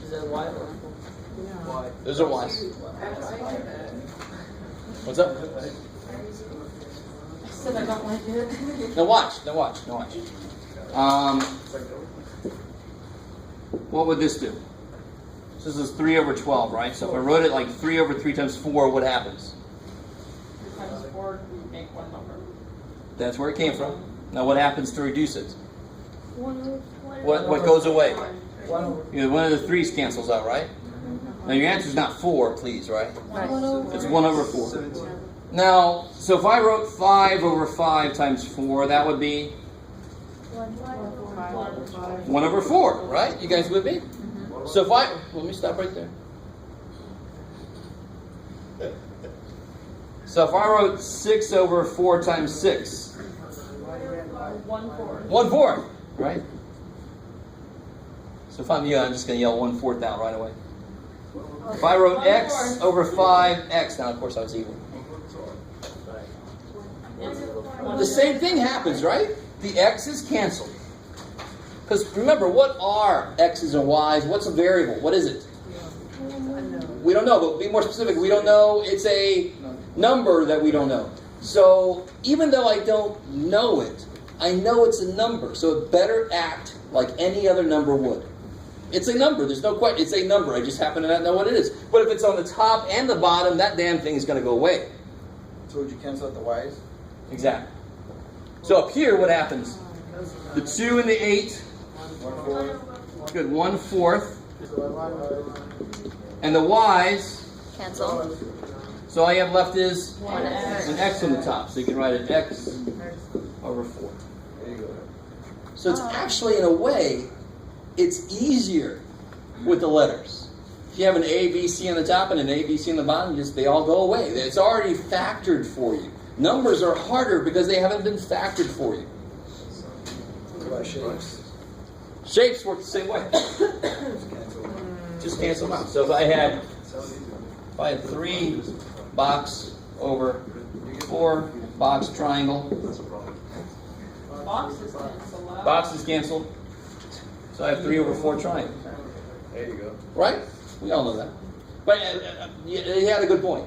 Is that why or? Why? Those are Y's. What's up? I said I don't like it. Now watch. What would this do? So this is 3 over 12, right? So if I wrote it like 3 over 3 times 4, what happens? 3 times 4, we make one number. That's where it came from. Now what happens to reduce it? 1 What goes away? 1 over. One of the 3's cancels out, right? Now your answer is not 4, please, right? Right. It's 1 over 4. Now, so if I wrote 5 over 5 times 4, that would be 1 over 4, right? You guys with me? So if let me stop right there. So if I wrote 6 over 4 times 6, 1/4. 1/4, right? So if I'm you, I'm just going to yell 1/4 out right away. If I wrote x over 5x, now of course I was evil. The same thing happens, right? The x is canceled. Because remember, what are x's and y's? What's a variable? What is it? We don't know, but be more specific. We don't know. It's a number that we don't know. So even though I don't know it, I know it's a number. So it better act like any other number would. It's a number. There's no question. It's a number. I just happen to not know what it is. But if it's on the top and the bottom, that damn thing is going to go away. So would you cancel out the Y's? Exactly. So up here, what happens? The 2 and the 8. 1/4. Good. 1/4. So I line And the y's. Cancel. So all you have left is One X. an X on the top. So you can write an X over 4. So it's actually, in a way, it's easier with the letters. If you have an A, B, C on the top and an A, B, C on the bottom, they all go away. It's already factored for you. Numbers are harder because they haven't been factored for you. What about shapes? Shapes work the same way. Just cancel them out. So if I had 3 box over 4 box triangle, Boxes cancel out. boxes canceled. So I have 3 over 4 triangle. There you go. Right? We all know that. But you had a good point.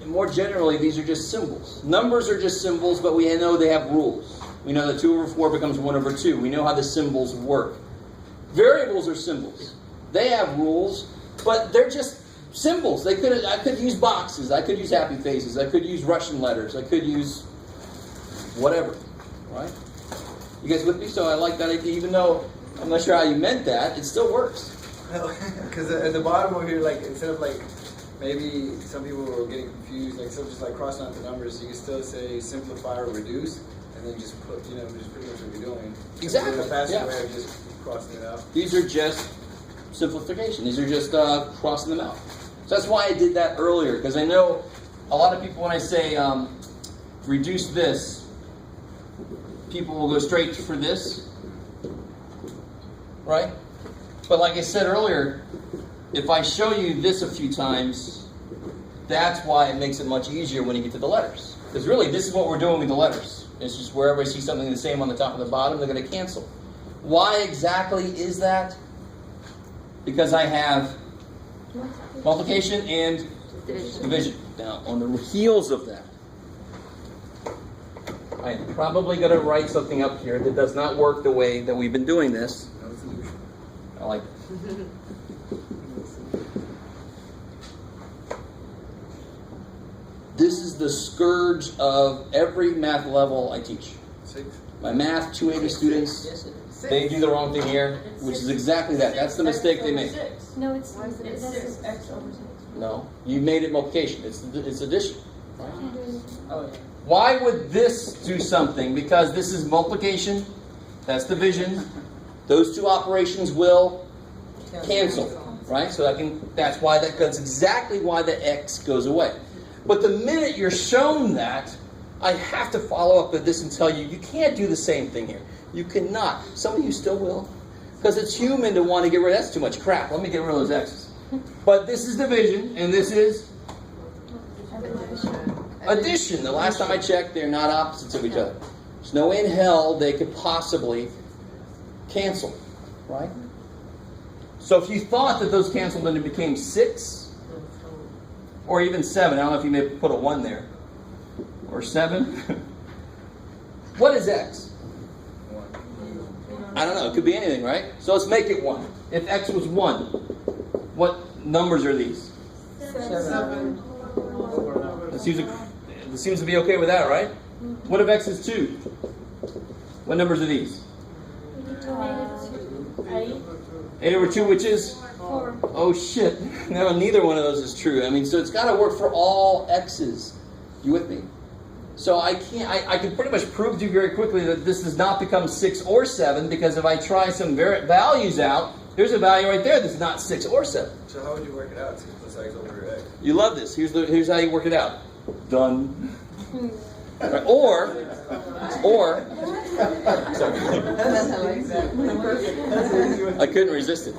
And more generally, these are just symbols. Numbers are just symbols, but we know they have rules. We know that 2 over 4 becomes 1 over 2. We know how the symbols work. Variables are symbols. They have rules, but they're just symbols. I could use boxes. I could use happy faces. I could use Russian letters. I could use whatever. Right? You guys with me? So I like that idea. Even though I'm not sure how you meant that, it still works. Because at the bottom over here, like, instead of like, maybe some people were getting confused, like, so just like crossing out the numbers, you can still say simplify or reduce, and then just put, just pretty much what you're doing. Exactly, A faster yeah. way of just crossing it out. These are just simplification. These are just crossing them out. So that's why I did that earlier, because I know a lot of people, when I say reduce this, people will go straight for this, right? But like I said earlier, if I show you this a few times, that's why it makes it much easier when you get to the letters. Because really, this is what we're doing with the letters. It's just wherever I see something the same on the top and the bottom, they're going to cancel. Why exactly is that? Because I have multiplication and division. Now, on the heels of that, I'm probably going to write something up here that does not work the way that we've been doing this. No solution. I like it. This is the scourge of every math level I teach. 6. My math 280 students, Yes, it is. they do the wrong thing here, which is exactly that. That's the mistake they make. No, it's It's 6X over 6. No, you made it multiplication. It's addition. Right? Oh, yeah. Why would this do something? Because this is multiplication, that's division. Those two operations will cancel, right? So that's exactly why the X goes away. But the minute you're shown that, I have to follow up with this and tell you, you can't do the same thing here. You cannot. Some of you still will. Because it's human to want to get rid of, that's too much crap. Let me get rid of those X's. But this is division, and this is addition. The last time I checked, they're not opposites of each other. There's no way in hell they could possibly cancel, right? So if you thought that those canceled and it became 6, or even 7, I don't know if you may put a 1 there, or 7. What is X? 1. I don't know. It could be anything, right? So let's make it 1. If X was 1, what numbers are these? 7. It seems to be okay with that, right? What if X is 2? What numbers are these? 8 over 2, which is? 4. Oh shit. No, neither one of those is true. I mean, so it's got to work for all X's. You with me? So I can pretty much prove to you very quickly that this does not become 6 or 7, because if I try some values out, there's a value right there that's not 6 or 7. So how would you work it out? 6 plus X over X. You love this. Here's how you work it out. Done. Right. Or sorry. I couldn't resist it.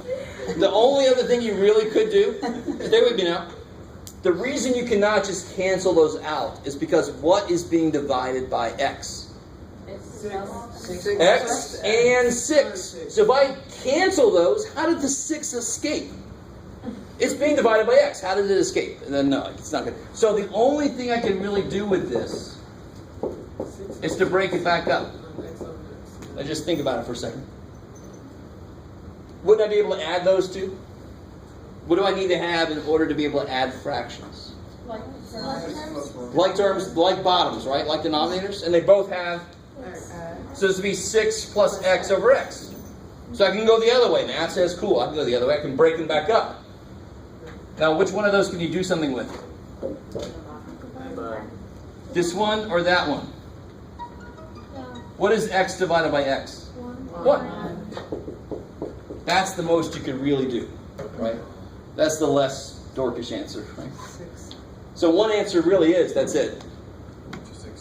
The only other thing you really could do, stay with me now. The reason you cannot just cancel those out is because what is being divided by X? X and 6. So if I cancel those, how did the 6 escape? It's being divided by X. How did it escape? And then no, it's not good. So the only thing I can really do with this is to break it back up. Now just think about it for a second. Wouldn't I be able to add those two? What do I need to have in order to be able to add fractions? Like terms, like bottoms, right? Like denominators? And they both have, so this would be 6 plus X over X. So I can go the other way. Math says, cool, I can go the other way. I can break them back up. Now, which one of those can you do something with? This one or that one? What is x divided by x? 1. That's the most you can really do, right? That's the less dorkish answer, right? 6. So one answer really is, that's it.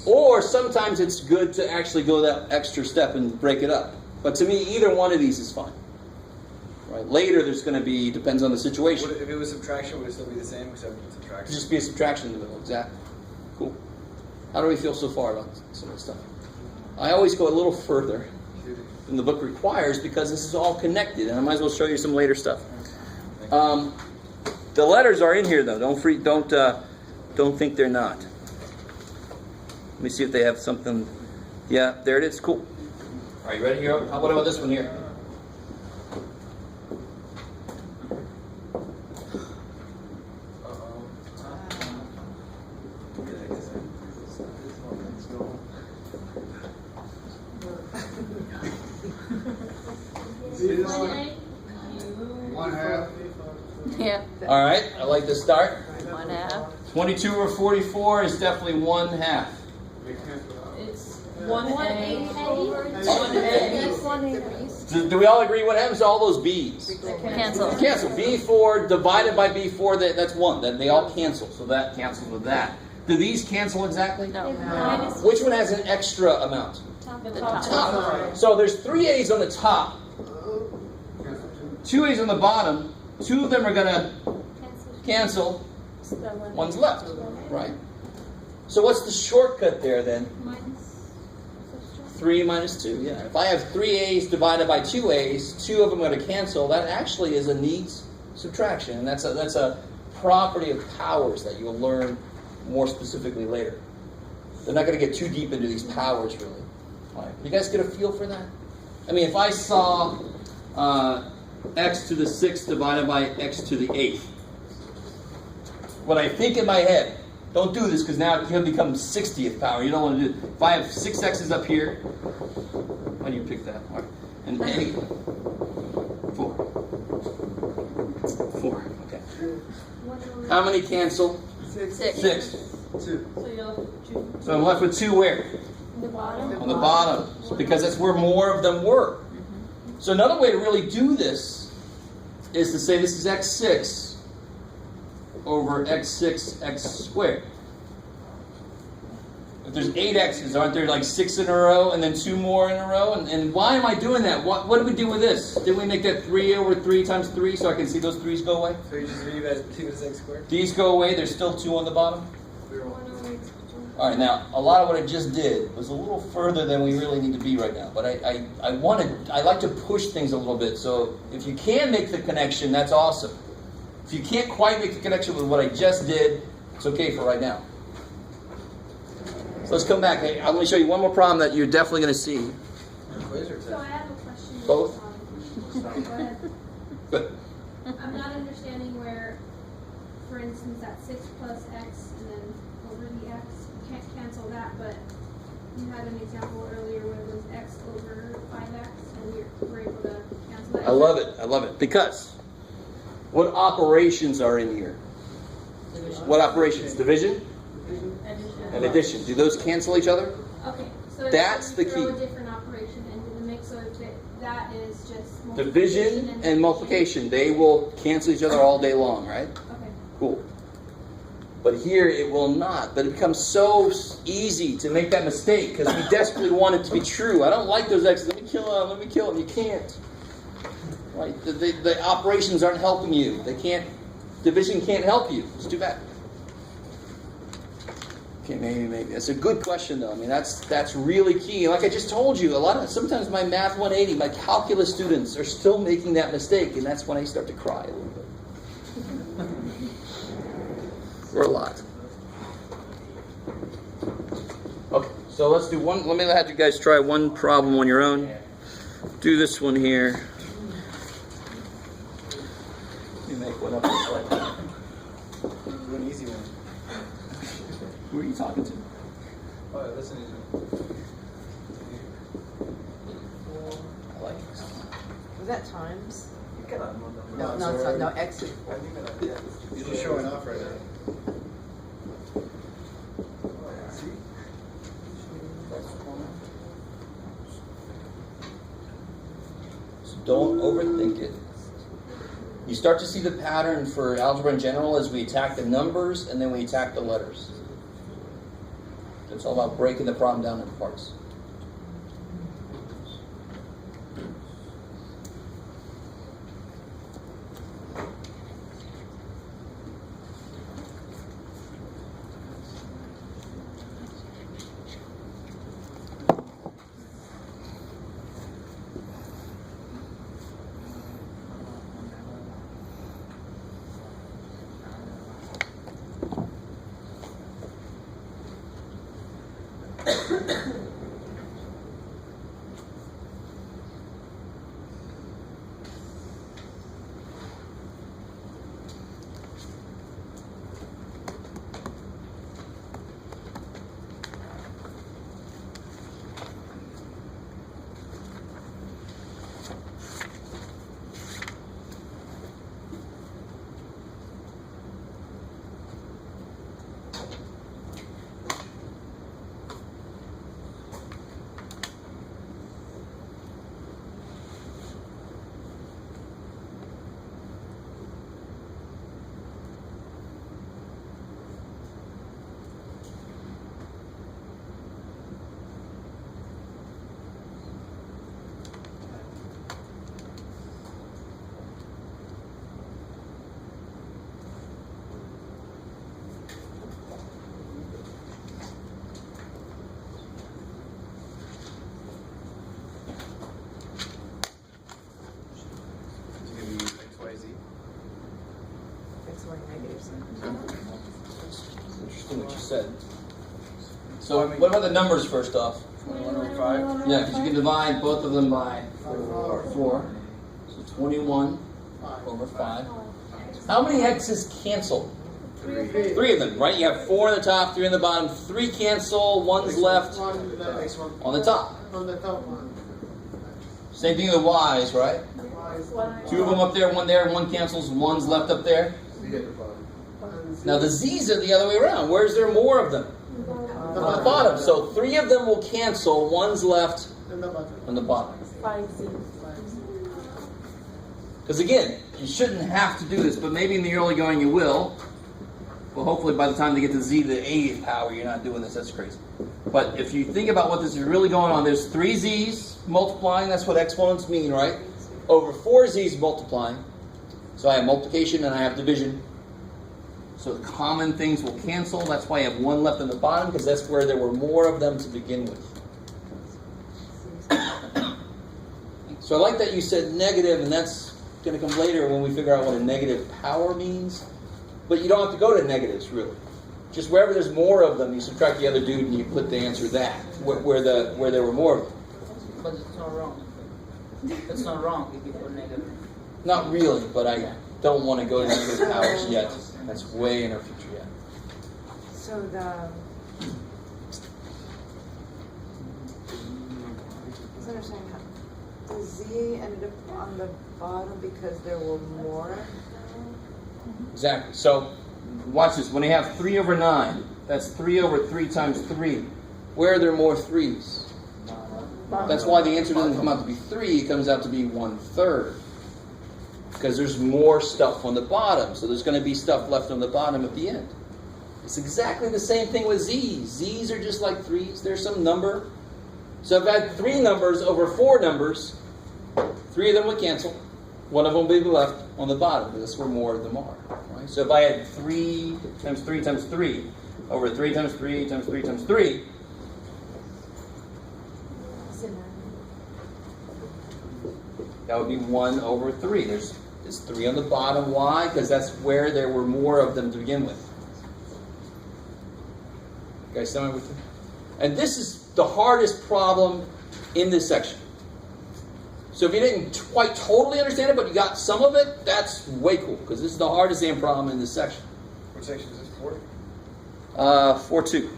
Or sometimes it's good to actually go that extra step and break it up. But to me, either one of these is fine. Right? Later, there's going to be, depends on the situation. If it was subtraction, would it still be the same except It'd subtraction? just be a subtraction in the middle, exactly. Cool. How do we feel so far about some of this stuff? I always go a little further than the book requires because this is all connected, and I might as well show you some later stuff. The letters are in here, though. Don't think they're not. Let me see if they have something. Yeah, there it is. Cool. All right, you ready here? What about this one here? Yeah. All right, I like the start. 1/2. 22 over 44 is definitely 1/2. It's 1A over 1A. Do we all agree what happens to all those B's? Cancel. Cancel. B4 divided by B4, that's 1. They all cancel, so that cancels with that. Do these cancel exactly? No. Which one has an extra amount? The top. Top. So there's 3 A's on the top, 2 A's on the bottom. 2 of them are going to cancel. One's left, right? So what's the shortcut there then? 3 minus 2, yeah. If I have 3 A's divided by 2 A's, 2 of them are going to cancel. That actually is a neat subtraction, and that's a property of powers that you'll learn more specifically later. They're not going to get too deep into these powers, really. Right. You guys get a feel for that? I mean, if I saw x to the 6th divided by x to the 8th, what I think in my head, don't do this because now it can become 60th power. You don't want to do it. If I have 6 x's up here, why do you pick that? All right. And 8, 4. 4, okay. How many cancel? 6. 6. 2. So you'll choose So I'm left with 2 where? The bottom. On the bottom, because that's where more of them were. So another way to really do this is to say this is x6 over x6 x squared. If there's 8 x's, aren't there like 6 in a row and then 2 more in a row? And why am I doing that? What did we do with this? Did we make that 3 over 3 times 3 so I can see those 3's go away? So you just leave it as x squared? These go away, there's still 2 on the bottom? All right, now, a lot of what I just did was a little further than we really need to be right now. But I like to push things a little bit. So if you can make the connection, that's awesome. If you can't quite make the connection with what I just did, it's okay for right now. So let's come back. I'm going to show you one more problem that you're definitely going to see. Quiz or So test? I have a question. Both? Go ahead. But I'm not understanding where, for instance, that 6 plus x and then over the x, you can't cancel that, but you had an example earlier where it was x over 5x and we were able to cancel that. I love it. I love it. Because what operations are in here? What operations? Division and addition. Do those cancel each other? Okay, so That's if the you throw key. a different operation into the mix, so if that is just Division and multiplication. They will cancel each other all day long, right? Okay. Cool. But here it will not. But it becomes so easy to make that mistake because we desperately want it to be true. I don't like those x's. Let me kill them. Let me kill them. You can't. Right? The operations aren't helping you. They can't. Division can't help you. It's too bad. Okay, maybe. That's a good question, though. I mean, that's really key. Like I just told you, sometimes my Math 180, my calculus students are still making that mistake, and that's when I start to cry a little bit. Or a lot. Okay, so let's do one. Let me have you guys try one problem on your own. Do this one here. Let me make one up this way. One easy one. Who are you talking to? Oh, that's an easy one. I like this. Was that times? No, No, it's not. No, X is You're just showing off right now. Don't overthink it. You start to see the pattern for algebra in general as we attack the numbers and then we attack the letters. It's all about breaking the problem down into parts. X, Y, negative sign. Interesting what you said. So what about the numbers first off? 21 over 5. Yeah, because you can divide both of them by 4. So 21 over 5. How many x's cancel? 3 of them, right? You have 4 on the top, 3 on the bottom. 3 cancel, 1's left on the top. On the top one. Same thing with the y's, right? 2 of them up there, 1 there, 1 cancels, 1's left up there. Now the z's are the other way around. Where's there more of them? On the bottom. So 3 of them will cancel, 1's left on the bottom. 5 Z. Because again, you shouldn't have to do this, but maybe in the early going you will. Well, hopefully by the time they get to z to the 80th power, you're not doing this. That's crazy. But if you think about what this is really going on, there's 3 z's multiplying. That's what exponents mean, right? Over 4 z's multiplying. So I have multiplication and I have division. So the common things will cancel. That's why I have 1 left on the bottom, because that's where there were more of them to begin with. So I like that you said negative, and that's going to come later when we figure out what a negative power means. But you don't have to go to negatives, really. Just wherever there's more of them, you subtract the other dude and you put the answer that, where there were more of them. But it's not wrong. It's not wrong if you put negative. Not really, but I don't want to go to negative powers yet. That's way in our future yet. So the Z ended up on the bottom because there were more. Exactly. So, watch this. When they have 3 over 9, that's 3 over 3 times 3. Where are there more 3's? That's why the answer doesn't come out to be 3. It comes out to be 1/3. Because there's more stuff on the bottom. So there's going to be stuff left on the bottom at the end. It's exactly the same thing with z's. Z's are just like 3's. There's some number. So if I had 3 numbers over 4 numbers, 3 of them would cancel. 1 of them would be left on the bottom, because that's where more of them are. Right? So if I had 3 times 3 times 3 over 3 times 3 times 3 times 3, that would be 1 over 3. There's 3 on the bottom. Why? Because that's where there were more of them to begin with. You guys tell me with me? And this is the hardest problem in this section. So if you didn't quite totally understand it, but you got some of it, that's way cool, because this is the hardest damn problem in this section. What section is this for? 4-2.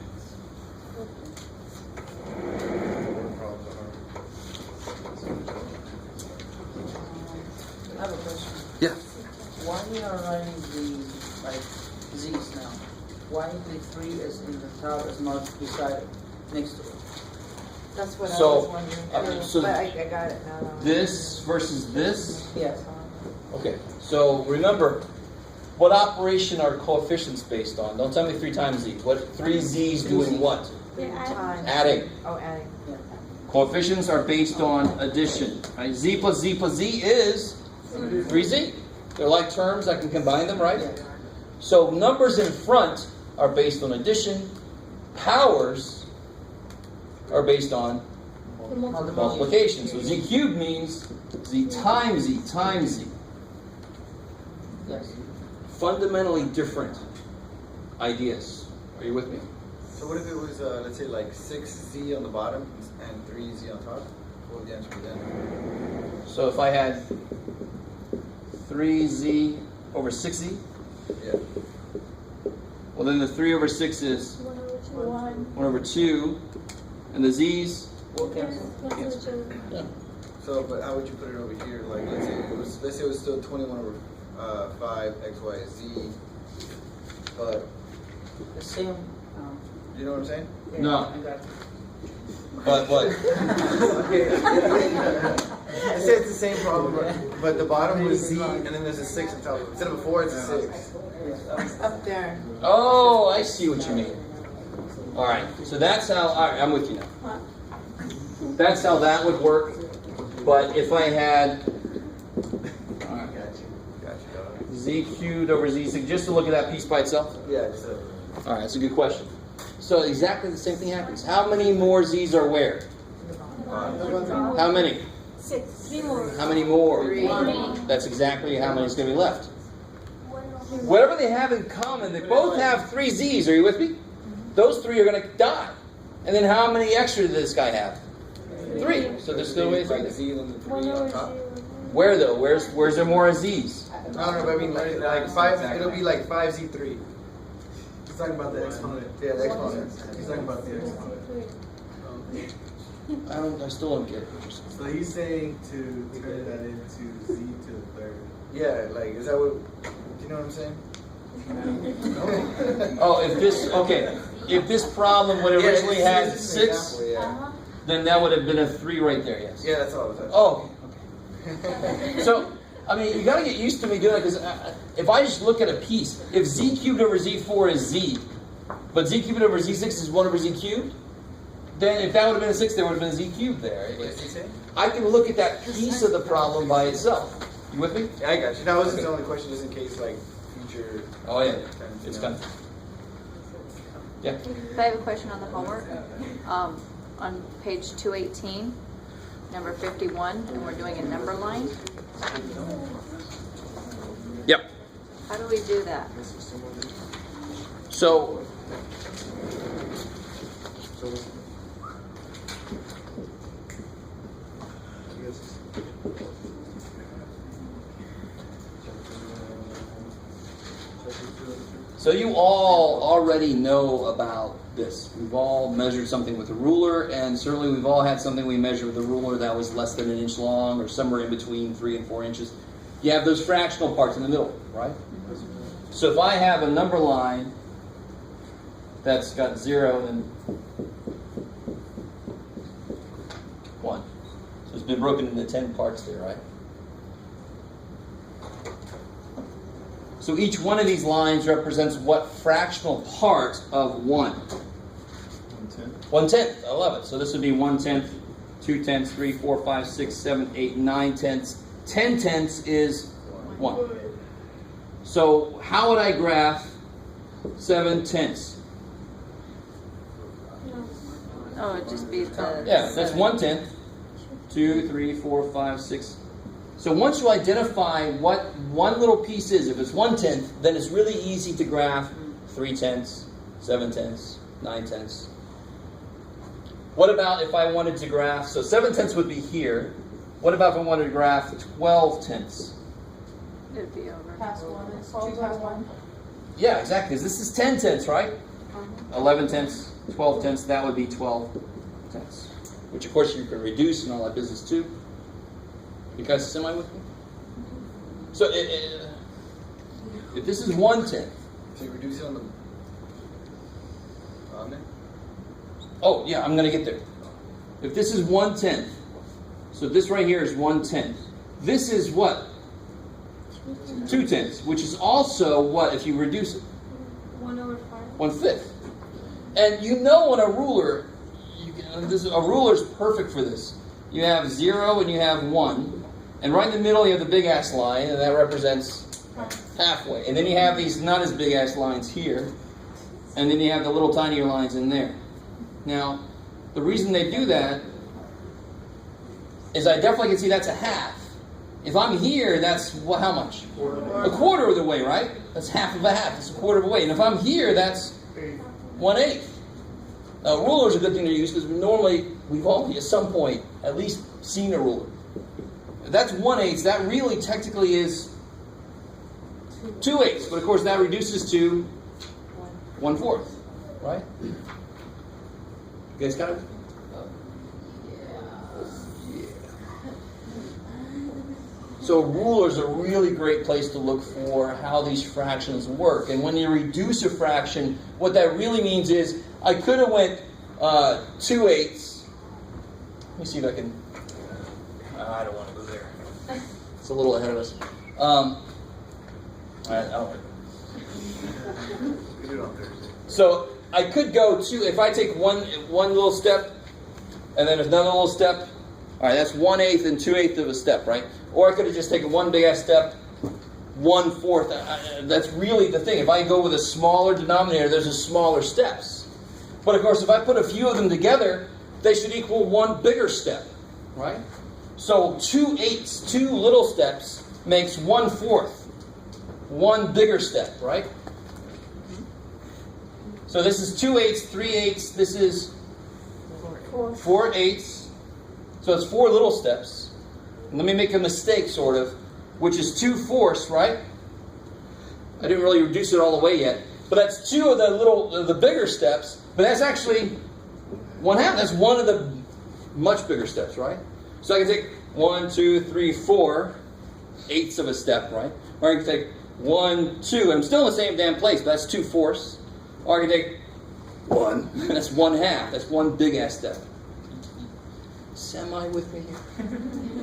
I have a question. Yeah. Why we are writing the z's now? Why the 3 is in the top is not beside it, next to it? That's what I So, was wondering, so but I got it now. this versus this. Yes. Okay, so remember, what operation are coefficients based on? Don't tell me 3 times z. What 3 z's doing what? Times. Adding. Oh, adding. Coefficients are based on addition. Right? Z plus z plus z is 3z. They're like terms, I can combine them, right? So numbers in front are based on addition. Powers are based on multiplication. So z cubed means z times z times z. Yes. Fundamentally different ideas. Are you with me? So what if it was, let's say, like 6z on the bottom and 3z on top? What would the answer be then? So if I had 3z over 6z, Yeah. well then the 3 over 6 is 1 over 2, and the z's, yeah. So, but how would you put it over here? Like, let's say it was still 21 over 5 x, y, z, but The same. you know what I'm saying? No, I got but what? Okay. I say it's the same problem, but the bottom was z, and then there's a 6 on top of it. Instead of a 4, it's a 6. Up there. Oh, I see what you mean. All right, so that's how, all right, I'm with you now. That's how that would work, but if I had all right, Gotcha. z cubed over z6, just to look at that piece by itself? Yeah, just All right, that's a good question. So exactly the same thing happens. How many more z's are where? How many? 6. 3 more. How many more? 3. That's exactly how many is going to be left. Whatever they have in common, they both have 3 z's. Are you with me? Those 3 are going to die. And then how many extra did this guy have? 3. So there's still ways. like z and the 3 on top. Where though? Where's there more z's? I don't know, but I mean, like 5, it'll be like 5z3. He's talking about the exponent. Yeah, the exponent. He's talking about the exponent. I still don't get it. So he's saying to turn that into z to the third. Yeah, like, is that what, do you know what I'm saying? Oh, if this problem would originally Yeah, had it's just an 6, example, yeah. then that would have been a 3 right there. Yes. Yeah, that's all I was asking. Oh, okay. So, I mean, you got to get used to me doing it, because if I just look at a piece, if z cubed over z4 is z, but z cubed over z6 is 1 over z cubed, then if that would have been a 6, there would have been a z cubed there. What did he say? I can look at that piece of the problem by itself. You with me? Yeah, I got you. That was just the only question, just in case, like, future. Oh, yeah. times, you It's know. coming. Yeah. I have a question on the homework. On page 218, number 51, and we're doing a number line. Yep. How do we do that? So, so you all already know about this. We've all measured something with a ruler, and certainly we've all had something we measured with a ruler that was less than 1 inch long, or somewhere in between 3 and 4 inches. You have those fractional parts in the middle, right? So if I have a number line that's got 0 and 1, so it's been broken into 10 parts there, right? So each one of these lines represents what fractional part of 1? 1/10. I love it. So this would be 1/10, 2/10, 3, 4, 5, 6, 7, 8, 9/10. 10/10 is 1. So how would I graph 7/10? Oh, it'd just be the... Yeah, that's 1/10. 2, 3, 4, 5, 6. So once you identify what one little piece is, if it's 1/10, then it's really easy to graph 3/10, 7/10, 9/10. What about if I wanted to graph, so 7/10 would be here. What about if I wanted to graph 12/10? It'd be over. Past 1, it's 2 past 1. Yeah, exactly, because this is 10/10, right? 11/10, 12/10, that would be 12/10. Which of course you can reduce and all that business too. You guys semi with me? So if this is 1/10, So you reduce it on the. On there? oh yeah, I'm gonna get there. if this is 1/10, so this right here is 1/10. This is what? 2/10, which is also what if you reduce it? 1/5. 1/5. And you know on a ruler, a ruler is perfect for this. You have 0 and you have 1. And right in the middle you have the big ass line, and that represents halfway. And then you have these not as big ass lines here. And then you have the little tinier lines in there. Now, the reason they do that is I definitely can see that's a half. If I'm here, that's how much? A quarter of the way, right? That's half of a half. That's a quarter of a way. And if I'm here, that's 1/8. Now, a ruler is a good thing to use because normally we've all at some point at least seen a ruler. If that's 1/8. That really technically is 2/8. But of course, that reduces to 1/4, right? You guys got it? So a ruler is a really great place to look for how these fractions work. And when you reduce a fraction, what that really means is I could have went 2/8. Let me see if I can. I don't want to go there. It's a little ahead of us. I don't. So I could go if I take one little step, and then another little step. All right, that's 1/8 and 2/8 of a step, right? Or I could have just taken one big ass step, 1/4. That's really the thing. If I go with a smaller denominator, there's a smaller steps. But of course, if I put a few of them together, they should equal one bigger step, right? So 2/8, two little steps, makes 1/4, one bigger step, right? So this is 2/8, 3/8. This is 4/8. So it's 4 little steps. And let me make a mistake, sort of, which is 2/4, right? I didn't really reduce it all the way yet, but that's 2 of the bigger steps. But that's actually 1/2. That's one of the much bigger steps, right? So I can take 1, 2, 3, 4 eighths of a step, right? Or I can take 1, 2. I'm still in the same damn place, but that's 2/4. Or I can take 1. That's 1/2. That's one big ass step. Semi with me here?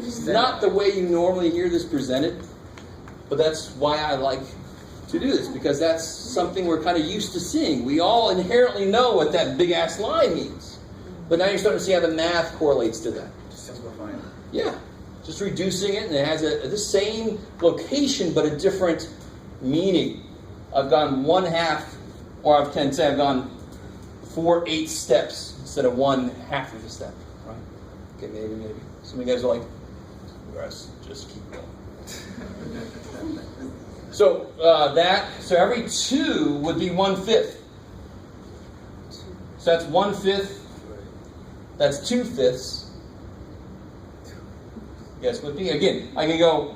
It's not the way you normally hear this presented, but that's why I like to do this, because that's something we're kind of used to seeing. We all inherently know what that big ass line means, but now you're starting to see how the math correlates to that. Just simplifying. Yeah, just reducing it, and it has the same location but a different meaning. I've gone 1/2, or I've gone 4/8 steps instead of 1/2 of a step. Right? Okay, maybe. Some of you guys are like, "Russ, just keep going." So so every 2 would be 1/5. So that's 1/5. That's 2/5. Yes, would be again. I can go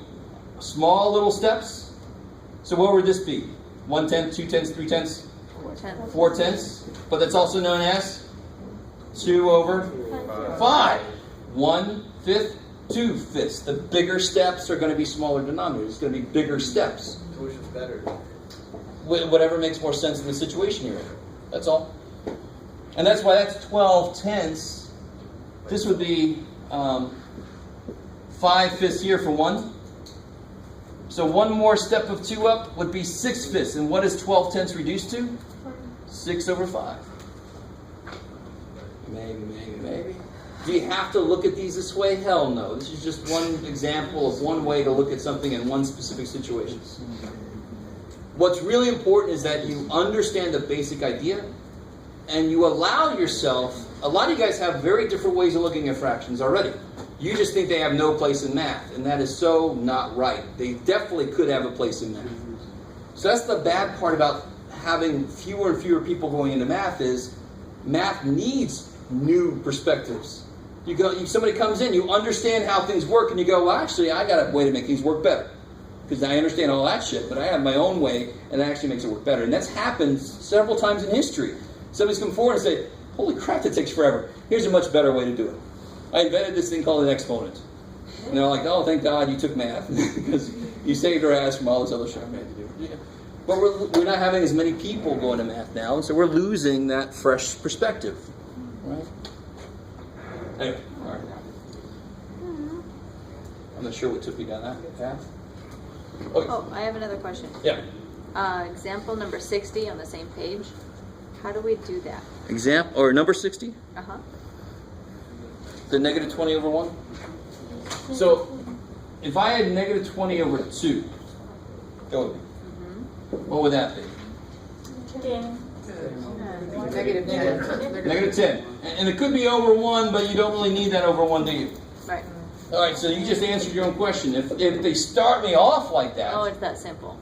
small little steps. So what would this be? 1/10, 2/10, 3/10, 4/10. But that's also known as 2/5. 1/5, 2/5. The bigger steps are going to be smaller denominators. It's going to be bigger steps. Which is better? Whatever makes more sense in the situation you're in. That's all. And that's why that's 12/10. This would be 5/5 here for 1. So one more step of 2 up would be 6/5. And what is 12/10 reduced to? 6/5. Maybe. Do you have to look at these this way? Hell no. This is just one example of one way to look at something in one specific situation. What's really important is that you understand the basic idea and you allow yourself. A lot of you guys have very different ways of looking at fractions already. You just think they have no place in math, and that is so not right. They definitely could have a place in math. So that's the bad part about having fewer and fewer people going into math is math needs new perspectives. Somebody comes in, you understand how things work, and you go, well, actually, I got a way to make things work better. Because I understand all that shit, but I have my own way, and that actually makes it work better. And that's happened several times in history. Somebody's come forward and say, holy crap, that takes forever. Here's a much better way to do it. I invented this thing called an exponent. And they're like, oh, thank God you took math, because you saved our ass from all this other shit I had to do. Yeah. But we're not having as many people going to math now, and so we're losing that fresh perspective. Right? Anyway, all right. I'm not sure what took you down that path. Okay. Oh, I have another question. Yeah. Example number 60 on the same page. How do we do that? Example or number 60, Uh-huh. the negative 20 over 1. So if I had negative 20 over 2, what would that be? 10. Negative 10. Negative 10. And it could be over 1, but you don't really need that over 1, do you? Right. All right, so you just answered your own question. If they start me off like that, Oh, it's that simple.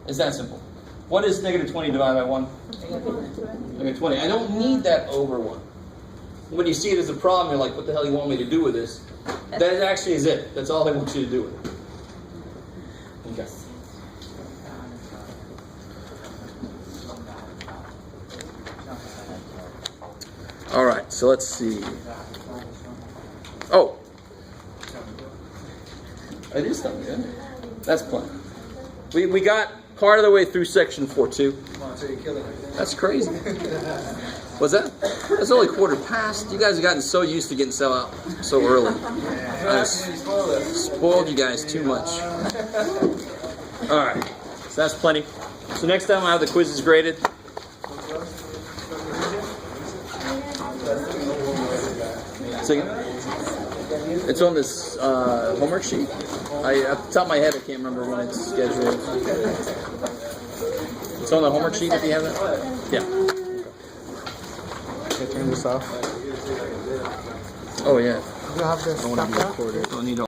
it's that simple. What is negative 20 divided by 1? Negative 20. I don't need that over 1. When you see it as a problem, you're like, what the hell do you want me to do with this? That actually is it. That's all I want you to do with it. Okay. All right, so let's see. Oh. It is something, yeah. That's plenty. We got part of the way through section 4.2. Come on, so you're killing it. That's crazy. What's that? That's only quarter past. You guys have gotten so used to getting so out so early. I spoiled you guys too much. All right, so that's plenty. So next time I have the quizzes graded. Second. It's on this homework sheet. At the top of my head, I can't remember when it's scheduled. It's on the homework sheet if you have it. Yeah. Can I turn this off? Oh yeah. You have this I want to stuff be there? recorded. Don't need